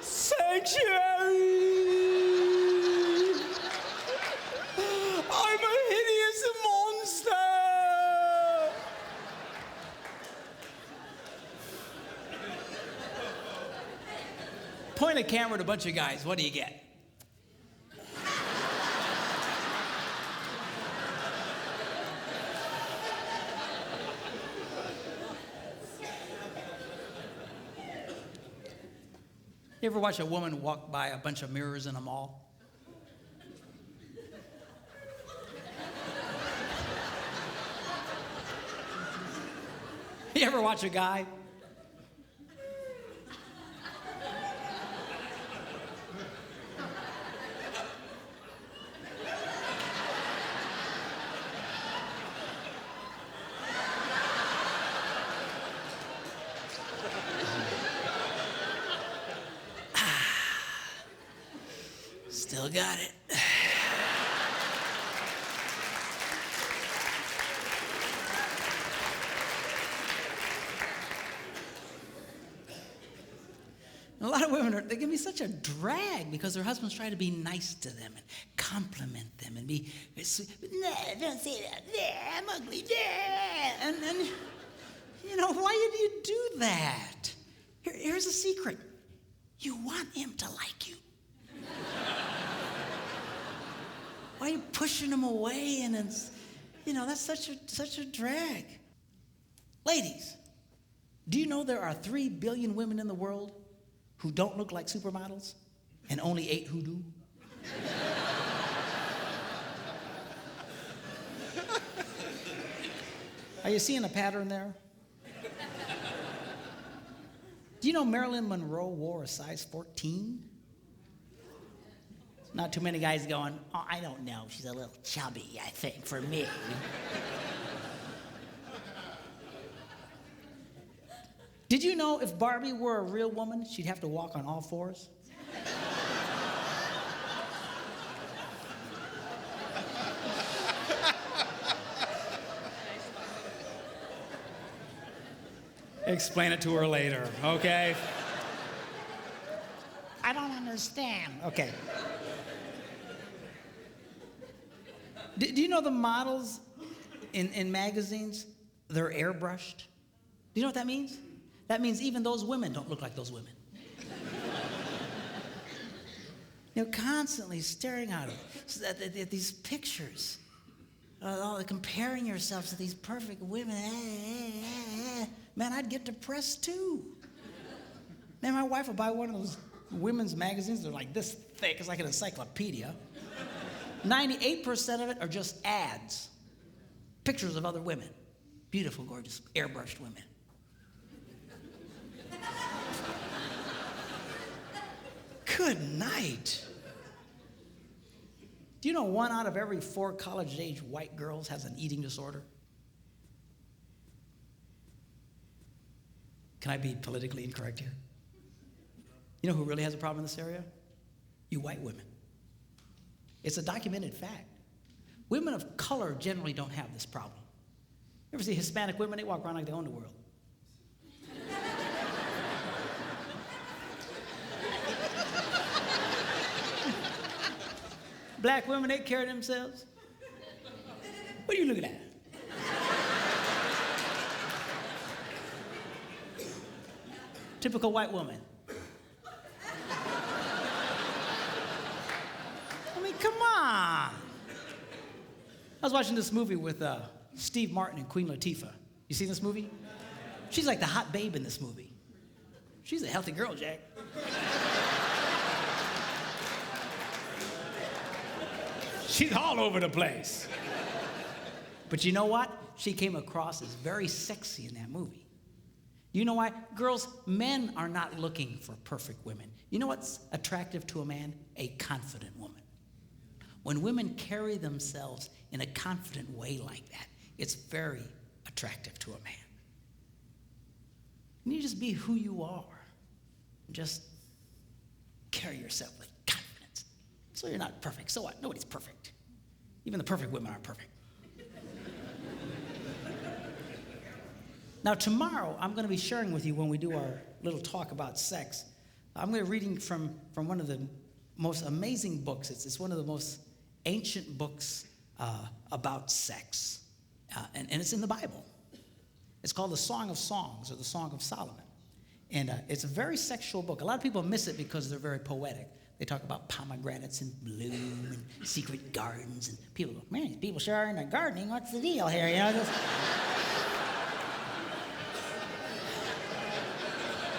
Sanctuary! I'm a hideous monster! Point a camera at a bunch of guys, what do you get? You ever watch a woman walk by a bunch of mirrors in a mall? You ever watch a guy? Still got it. A lot of women, they can be such a drag because their husbands try to be nice to them and compliment them and be sweet. Nah, don't say that. Nah, I'm ugly. Nah. And you know, why do you do that? Here's a secret. You want him to like you. Why are you pushing him away? And it's, you know, that's such a drag. Ladies, do you know there are 3 billion women in the world who don't look like supermodels and only 8 who do? Are you seeing a pattern there? Do you know Marilyn Monroe wore a size 14? Not too many guys going, oh, I don't know, she's a little chubby, I think, for me. Did you know if Barbie were a real woman, she'd have to walk on all fours? Explain it to her later, okay? I don't understand. Okay. Do you know the models in magazines, they're airbrushed? Do you know what that means? That means even those women don't look like those women. You're constantly staring at these pictures, comparing yourselves to these perfect women. Man, I'd get depressed too. Man, my wife will buy one of those women's magazines. They're like this thick. It's like an encyclopedia. 98% of it are just ads. Pictures of other women. Beautiful, gorgeous, airbrushed women. Good night. Do you know 1 out of every 4 college-age white girls has an eating disorder? Can I be politically incorrect here? You know who really has a problem in this area? You white women. It's a documented fact. Women of color generally don't have this problem. You ever see Hispanic women? They walk around like they own the world. Black women, they carry themselves. What are you looking at? Typical white woman. I mean, come on. I was watching this movie with Steve Martin and Queen Latifah. You seen this movie? She's like the hot babe in this movie. She's a healthy girl, Jack. She's all over the place. But you know what? She came across as very sexy in that movie. You know why? Girls, men are not looking for perfect women. You know what's attractive to a man? A confident woman. When women carry themselves in a confident way like that, it's very attractive to a man. And you just be who you are. Just carry yourself with confidence. So you're not perfect. So what? Nobody's perfect. Even the perfect women aren't perfect. Now, tomorrow, I'm going to be sharing with you when we do our little talk about sex. I'm going to be reading from one of the most amazing books. It's one of the most ancient books about sex. And it's in the Bible. It's called the Song of Songs, or the Song of Solomon. And it's a very sexual book. A lot of people miss it because they're very poetic. They talk about pomegranates in bloom and secret gardens. And people go, man, these people sure are into gardening. What's the deal here? You know, just...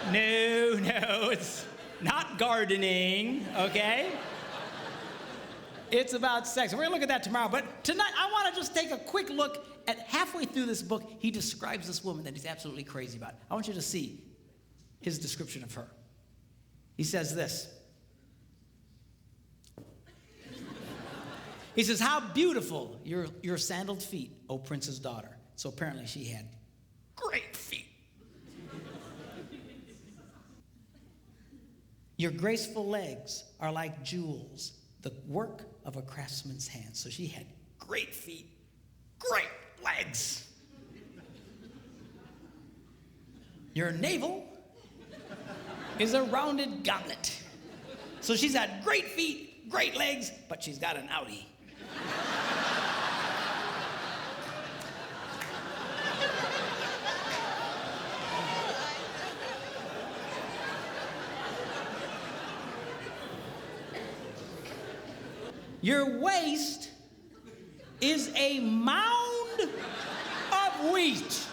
No, it's not gardening, okay? It's about sex. We're going to look at that tomorrow. But tonight, I want to just take a quick look at halfway through this book. He describes this woman that he's absolutely crazy about. I want you to see his description of her. He says this. He says, how beautiful your sandaled feet, O prince's daughter. So apparently she had great feet. Your graceful legs are like jewels, the work of a craftsman's hand. So she had great feet, great legs. Your navel is a rounded goblet. So she's got great feet, great legs, but she's got an outie. Your waist is a mound of wheat.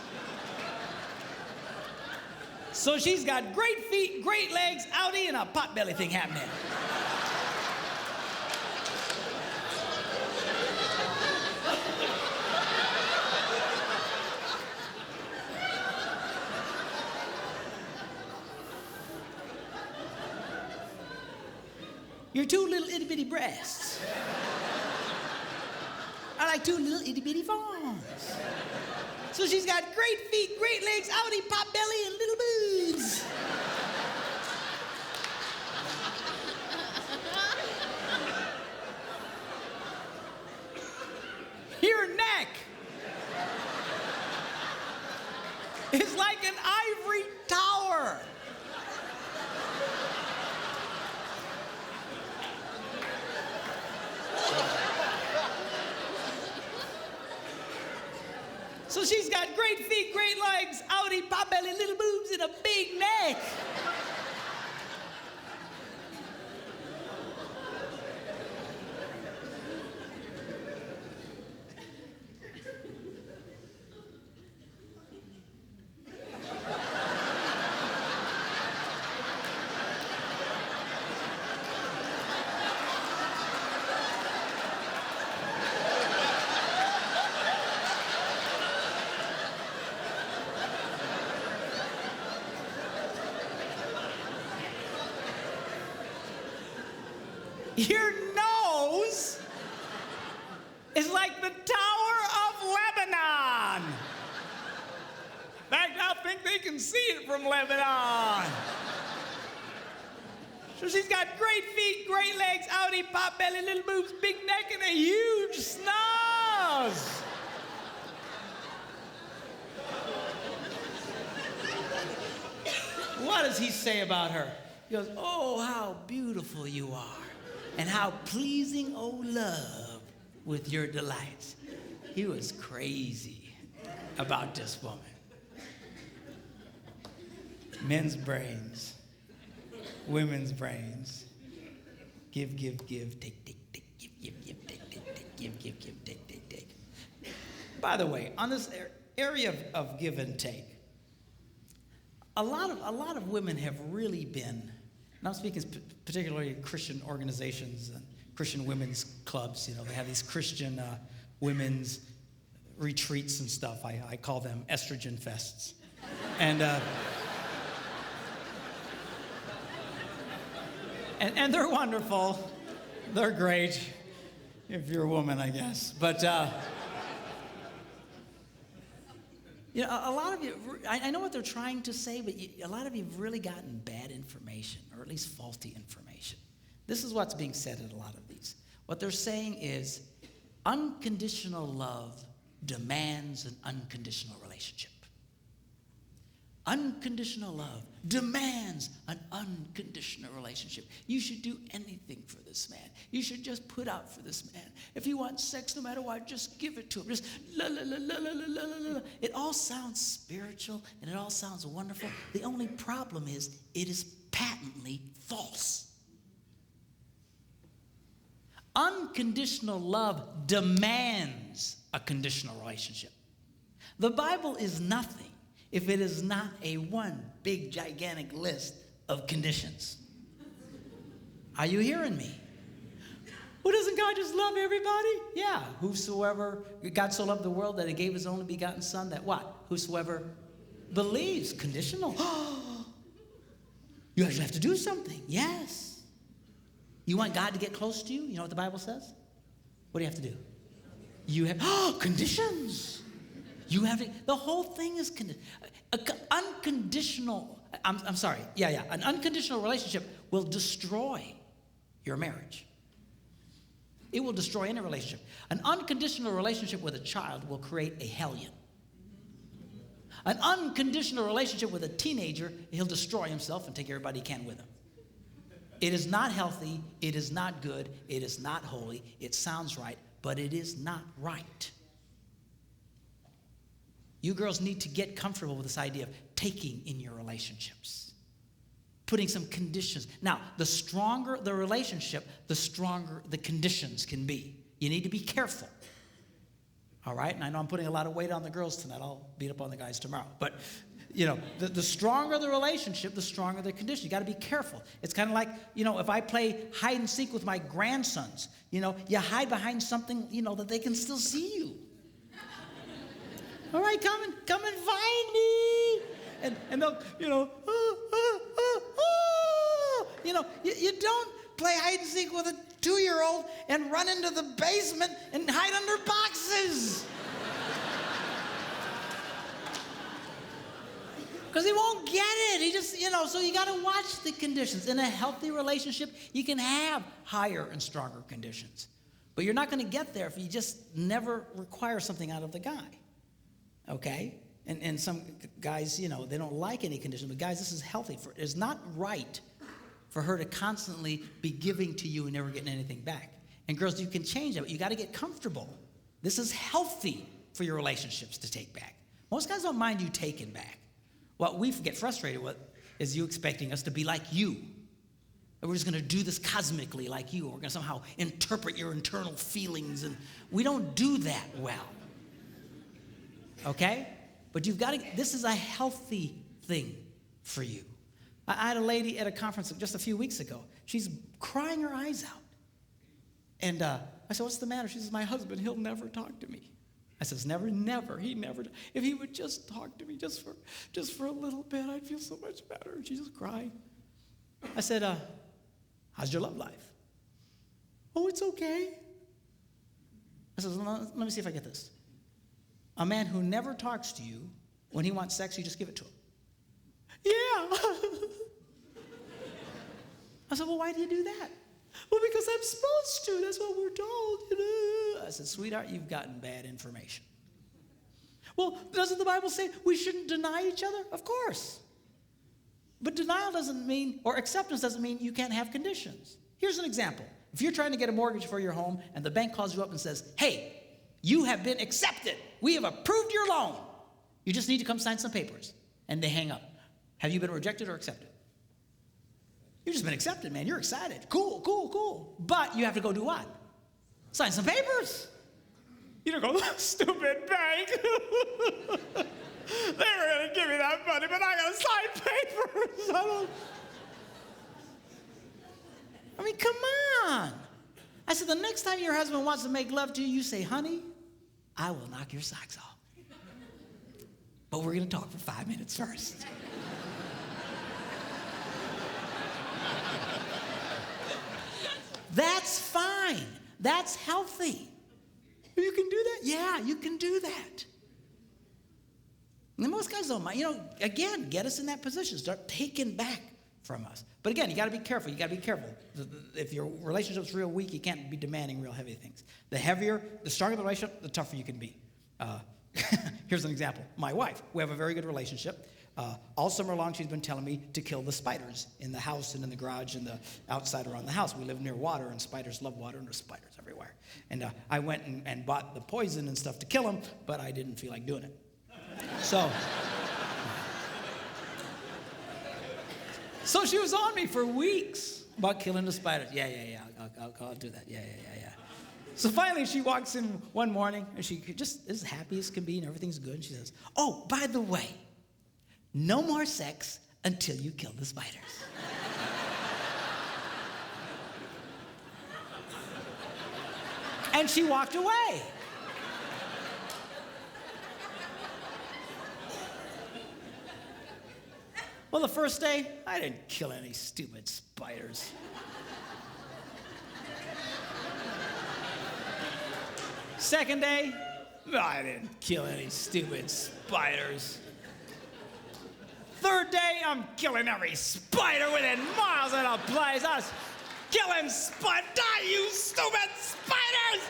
So she's got great feet, great legs, outie, and a potbelly thing happening. Your two little itty bitty breasts are like two little itty bitty farms. So she's got great feet, great legs, outie, pot belly, and little boobs. Your neck is like an ivory tower. So she's got great feet, great legs, outie, pot belly, little boobs, and a big neck. Your nose is like the Tower of Lebanon. In fact, I think they can see it from Lebanon. So she's got great feet, great legs, outie, pot belly, little boobs, big neck, and a huge snaz. What does he say about her? He goes, oh, how beautiful you are. And how pleasing, O love, with your delights. He was crazy about this woman. Men's brains, women's brains. Give, give, give, take, take, take, give, give, give, take, take, take, give, give, give, take, take, take. By the way, on this area of give and take, a lot of women have really been, and I'm speaking particularly Christian organizations and Christian women's clubs. You know, they have these Christian women's retreats and stuff. I call them estrogen fests. And they're wonderful. They're great if you're a woman, I guess. But you know, a lot of you, I know what they're trying to say, but a lot of you have really gotten bad information, or at least faulty information. This is what's being said in a lot of these. What they're saying is unconditional love demands an unconditional relationship. Unconditional love demands an unconditional relationship. You should do anything for this man. You should just put out for this man. If he wants sex, no matter what, just give it to him. Just la la la la la la la la. It all sounds spiritual and it all sounds wonderful. The only problem is it is patently false. Unconditional love demands a conditional relationship. The Bible is nothing if it is not a one big gigantic list of conditions. Are you hearing me? Well, doesn't God just love everybody? Yeah. Whosoever, God so loved the world that he gave his only begotten son that what? Whosoever believes. Conditional. You actually have to do something. Yes. You want God to get close to you? You know what the Bible says? What do you have to do? You have, conditions. You have to, the whole thing is unconditional. I'm sorry. Yeah. An unconditional relationship will destroy your marriage. It will destroy any relationship. An unconditional relationship with a child will create a hellion. An unconditional relationship with a teenager, he'll destroy himself and take everybody he can with him. It is not healthy. It is not good. It is not holy. It sounds right, but it is not right. You girls need to get comfortable with this idea of taking in your relationships, putting some conditions. Now, the stronger the relationship, the stronger the conditions can be. You need to be careful. All right? And I know I'm putting a lot of weight on the girls tonight. I'll beat up on the guys tomorrow. But, the stronger the relationship, the stronger the condition. You got to be careful. It's kind of like, if I play hide and seek with my grandsons, you hide behind something, that they can still see you. All right, come and find me. And they'll, you don't play hide and seek with a 2-year-old and run into the basement and hide under boxes. Because he won't get it. He just, so you got to watch the conditions. In a healthy relationship, you can have higher and stronger conditions. But you're not going to get there if you just never require something out of the guy. Okay? And some guys, they don't like any condition. But guys, this is healthy. It's not right for her to constantly be giving to you and never getting anything back. And girls, you can change that, but you got to get comfortable. This is healthy for your relationships to take back. Most guys don't mind you taking back. What we get frustrated with is you expecting us to be like you. We're just going to do this cosmically like you. We're going to somehow interpret your internal feelings. And we don't do that well. Okay? But you've got to, this is a healthy thing for you. I had a lady at a conference just a few weeks ago. She's crying her eyes out. And I said, what's the matter? She says, my husband, he'll never talk to me. I says, never. He never. If he would just talk to me just for a little bit, I'd feel so much better. And she just cried. I said, how's your love life? Oh, it's okay. I said, let me see if I get this. A man who never talks to you, when he wants sex, you just give it to him. Yeah. I said, well, why do you do that? Well, because I'm supposed to. That's what we're told. I said, sweetheart, you've gotten bad information. Well, doesn't the Bible say we shouldn't deny each other? Of course. But denial doesn't mean, or acceptance doesn't mean you can't have conditions. Here's an example. If you're trying to get a mortgage for your home and the bank calls you up and says, hey, you have been accepted. We have approved your loan. You just need to come sign some papers. And they hang up. Have you been rejected or accepted? You've just been accepted, man. You're excited. Cool. But you have to go do what? Sign some papers. You don't go, stupid bank. They were going to give me that money, but I got to sign papers. I mean, come on. I said, the next time your husband wants to make love to you, you say, honey, I will knock your socks off. But we're going to talk for 5 minutes first. That's fine. That's healthy. You can do that? Yeah, you can do that. And most guys don't mind. Again, get us in that position. Start taking back from us. But again, you got to be careful. You got to be careful. If your relationship's real weak, you can't be demanding real heavy things. The stronger the relationship, the tougher you can be. Here's an example. My wife, we have a very good relationship. All summer long, she's been telling me to kill the spiders in the house and in the garage and the outside around the house. We live near water, and spiders love water, and there's spiders everywhere. And I went and bought the poison and stuff to kill them, but I didn't feel like doing it. So she was on me for weeks about killing the spiders. Yeah, I'll do that. Yeah. So finally, she walks in one morning, and she just is happy as can be, and everything's good. And she says, "Oh, by the way, no more sex until you kill the spiders." And she walked away. Well, the first day, I didn't kill any stupid spiders. Second day, I didn't kill any stupid spiders. Third day, I'm killing every spider within miles of the place. I was killing spiders. Die, you stupid spiders!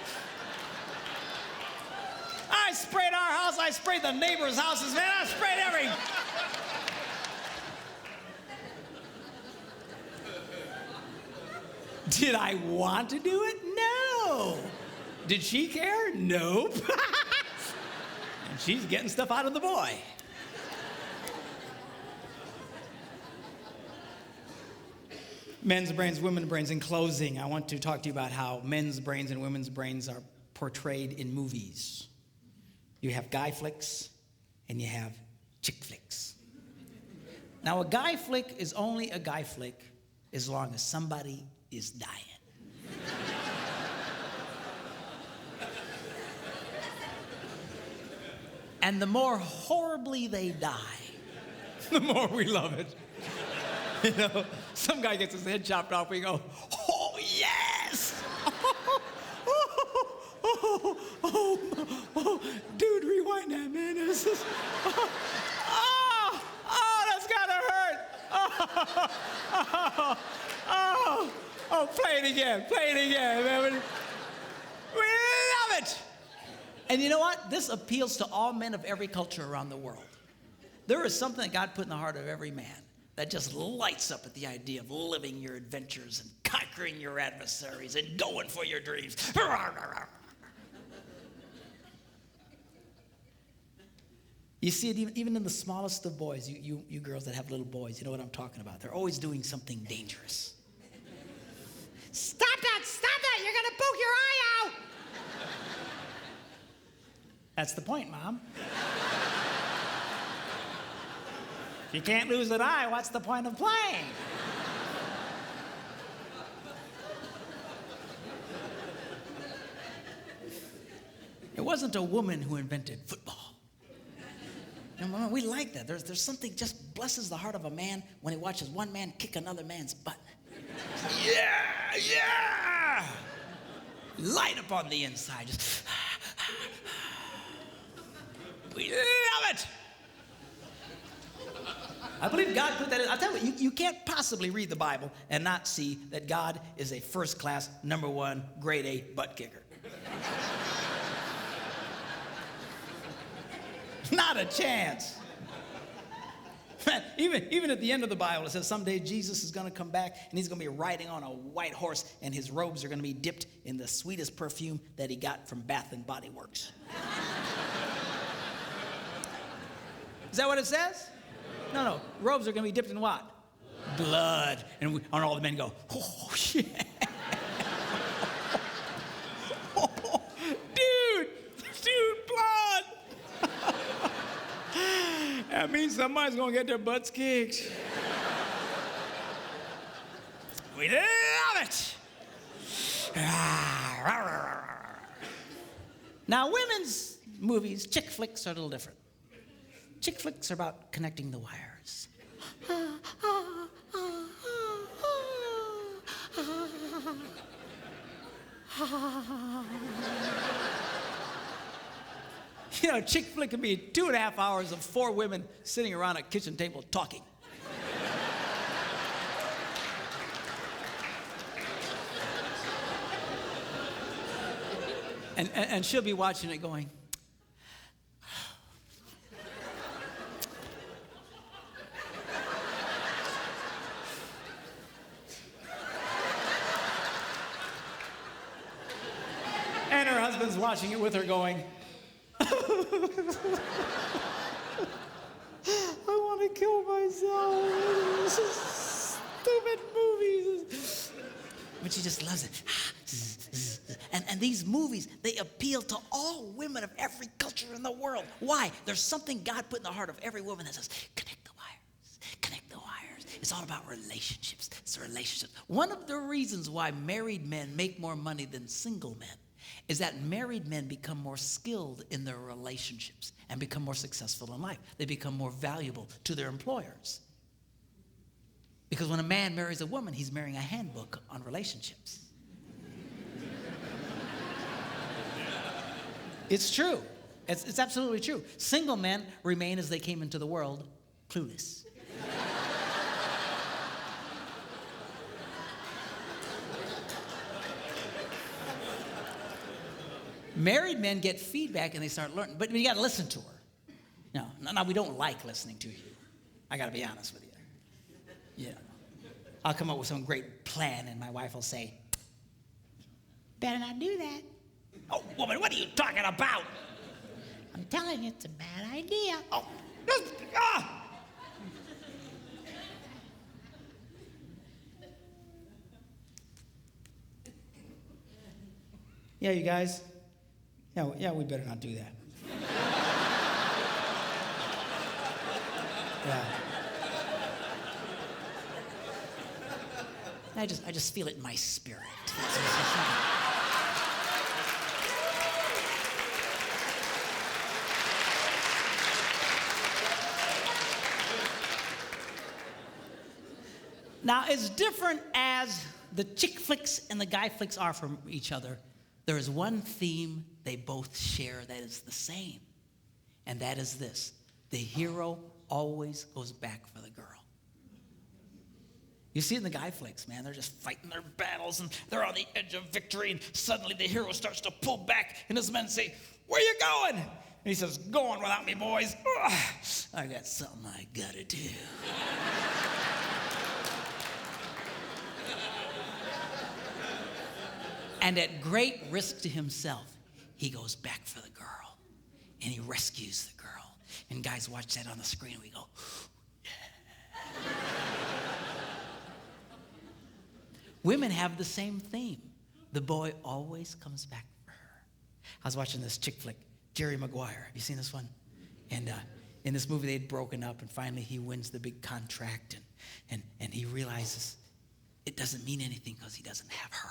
I sprayed our house. I sprayed the neighbors' houses, man. I sprayed every... Did I want to do it? No. Did she care? Nope. And she's getting stuff out of the boy. Men's brains, women's brains. In closing, I want to talk to you about how men's brains and women's brains are portrayed in movies. You have guy flicks and you have chick flicks. Now, a guy flick is only a guy flick as long as somebody is dying. And the more horribly they die, the more we love it. You know, some guy gets his head chopped off, we go, "Oh, yes!" Dude, rewind that, man. This is, that's gotta hurt. Play it again, man. We love it. And you know what? This appeals to all men of every culture around the world. There is something that God put in the heart of every man that just lights up at the idea of living your adventures and conquering your adversaries and going for your dreams. You see it even in the smallest of boys, you girls that have little boys, you know what I'm talking about. They're always doing something dangerous. Stop that, you're gonna poke your eye out. That's the point, Mom. If you can't lose an eye, what's the point of playing? It wasn't a woman who invented football. And we like that. There's something just blesses the heart of a man when he watches one man kick another man's butt. Yeah! Light up on the inside. Just we love it. I believe God put that in. I'll tell you, you can't possibly read the Bible and not see that God is a first-class, number one, grade A butt kicker. Not a chance. Even at the end of the Bible, it says someday Jesus is going to come back and he's going to be riding on a white horse and his robes are going to be dipped in the sweetest perfume that he got from Bath and Body Works. Is that what it says? No. Robes are going to be dipped in what? Blood. And all the men go, "Oh, shit." Dude, blood. That means somebody's going to get their butts kicked. We love it. Now, women's movies, chick flicks, are a little different. Chick flicks are about connecting the wires. You know, chick flick can be 2.5 hours of 4 women sitting around a kitchen table talking. And she'll be watching it going, and her husband's watching it with her going, I want to kill myself. This is stupid movies. But she just loves it. And these movies, they appeal to all women of every culture in the world. Why? There's something God put in the heart of every woman that says, connect the wires, connect the wires. It's all about relationships. It's relationships. One of the reasons why married men make more money than single men is that married men become more skilled in their relationships and become more successful in life. They become more valuable to their employers. Because when a man marries a woman, he's marrying a handbook on relationships. It's true. It's absolutely true. Single men remain as they came into the world, clueless. Married men get feedback and they start learning, but you got to listen to her. No, we don't like listening to you. I got to be honest with you. Yeah. I'll come up with some great plan and my wife will say, Better not do that. oh, woman, what are you talking about? I'm telling you, it's a bad idea. Oh, Yeah, you guys. Yeah, we better not do that. Yeah. I just feel it in my spirit. Now, as different as the chick flicks and the guy flicks are from each other, there is one theme they both share that is the same, and that is this: the hero always goes back for the girl. You see it in the guy flicks, man. They're just fighting their battles, and they're on the edge of victory, and suddenly the hero starts to pull back, and his men say, where you going? And he says, going without me, boys. Ugh, I got something I gotta do. And at great risk to himself, he goes back for the girl, and he rescues the girl. And guys watch that on the screen, and we go, yeah. Women have the same theme. The boy always comes back for her. I was watching this chick flick, Jerry Maguire. Have you seen this one? And in this movie, they'd broken up, and finally he wins the big contract, and he realizes it doesn't mean anything because he doesn't have her.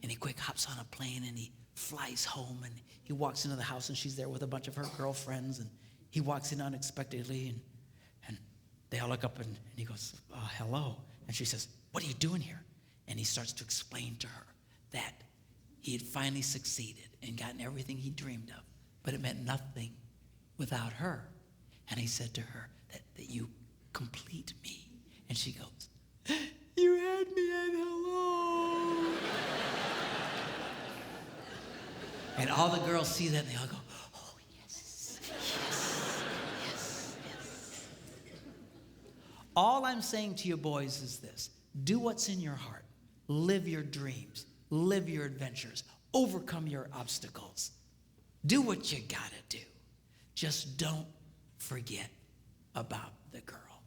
And he quick hops on a plane, and he flies home, and he walks into the house, and she's there with a bunch of her girlfriends, and he walks in unexpectedly, and they all look up, and he goes, hello. And she says, what are you doing here? And he starts to explain to her that he had finally succeeded and gotten everything he dreamed of, but it meant nothing without her. And he said to her that you complete me. And she goes, you had me at hello. And all the girls see that, and they all go, oh, yes, yes, yes, yes. All I'm saying to you boys is this: do what's in your heart. Live your dreams. Live your adventures. Overcome your obstacles. Do what you gotta do. Just don't forget about the girl.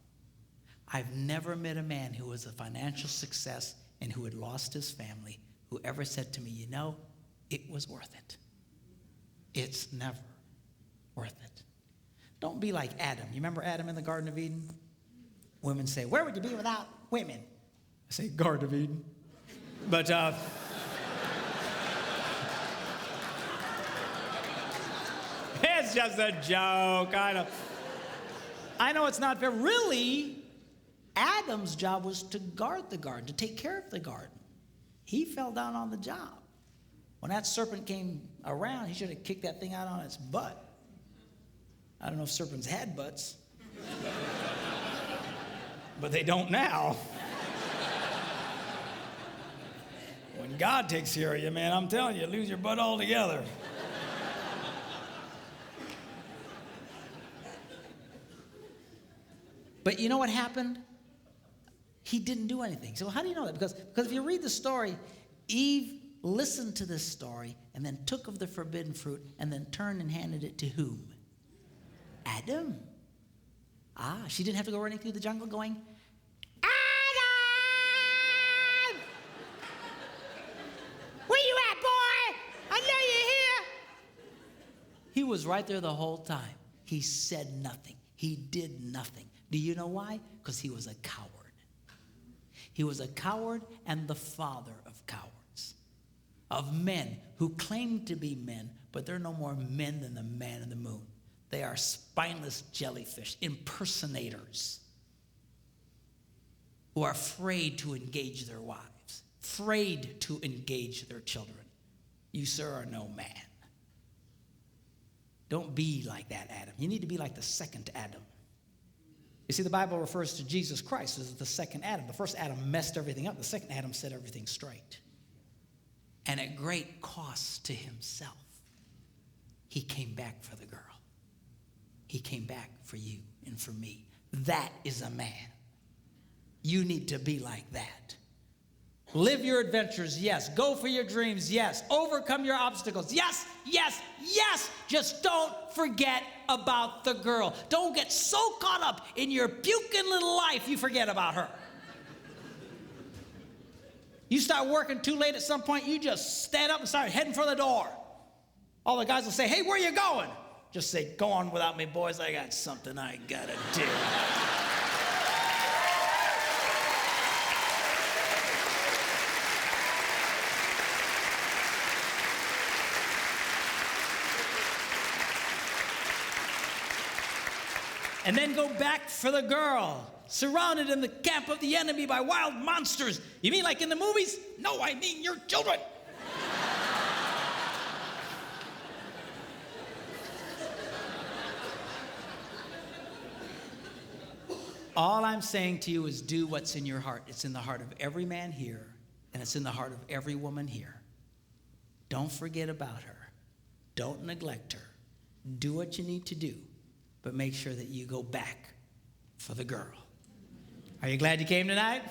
I've never met a man who was a financial success and who had lost his family who ever said to me, you know, it was worth it. It's never worth it. Don't be like Adam. You remember Adam in the Garden of Eden? Women say, where would you be without women? I say, Garden of Eden. But, it's just a joke. I know it's not fair. Really, Adam's job was to guard the garden, to take care of the garden. He fell down on the job. When that serpent came around, he should have kicked that thing out on its butt. I don't know if serpents had butts, but they don't now. When God takes care of you, man, I'm telling you, lose your butt altogether. But you know what happened? He didn't do anything. So how do you know that? Because if you read the story, Eve listened to this story and then took of the forbidden fruit and then turned and handed it to whom? Adam. She didn't have to go running through the jungle going, Adam! Where you at, boy? I know you're here. He was right there the whole time. He said nothing. He did nothing. Do you know why? Because he was a coward. He was a coward and the father of cowards, of men who claim to be men, but they're no more men than the man in the moon. They are spineless jellyfish, impersonators, who are afraid to engage their wives, afraid to engage their children. You, sir, are no man. Don't be like that, Adam. You need to be like the second Adam. You see, the Bible refers to Jesus Christ as the second Adam. The first Adam messed everything up. The second Adam set everything straight. And at great cost to himself, he came back for the girl. He came back for you and for me. That is a man. You need to be like that. Live your adventures, yes. Go for your dreams, yes. Overcome your obstacles, yes, yes, yes. Just don't forget about the girl. Don't get so caught up in your puking little life you forget about her. You start working too late at some point, you just stand up and start heading for the door. All the guys will say, hey, where are you going? Just say, go on without me, boys. I got something I gotta do. And then go back for the girl, surrounded in the camp of the enemy by wild monsters. You mean like in the movies? No, I mean your children. All I'm saying to you is do what's in your heart. It's in the heart of every man here, and it's in the heart of every woman here. Don't forget about her. Don't neglect her. Do what you need to do. But make sure that you go back for the girl. Are you glad you came tonight?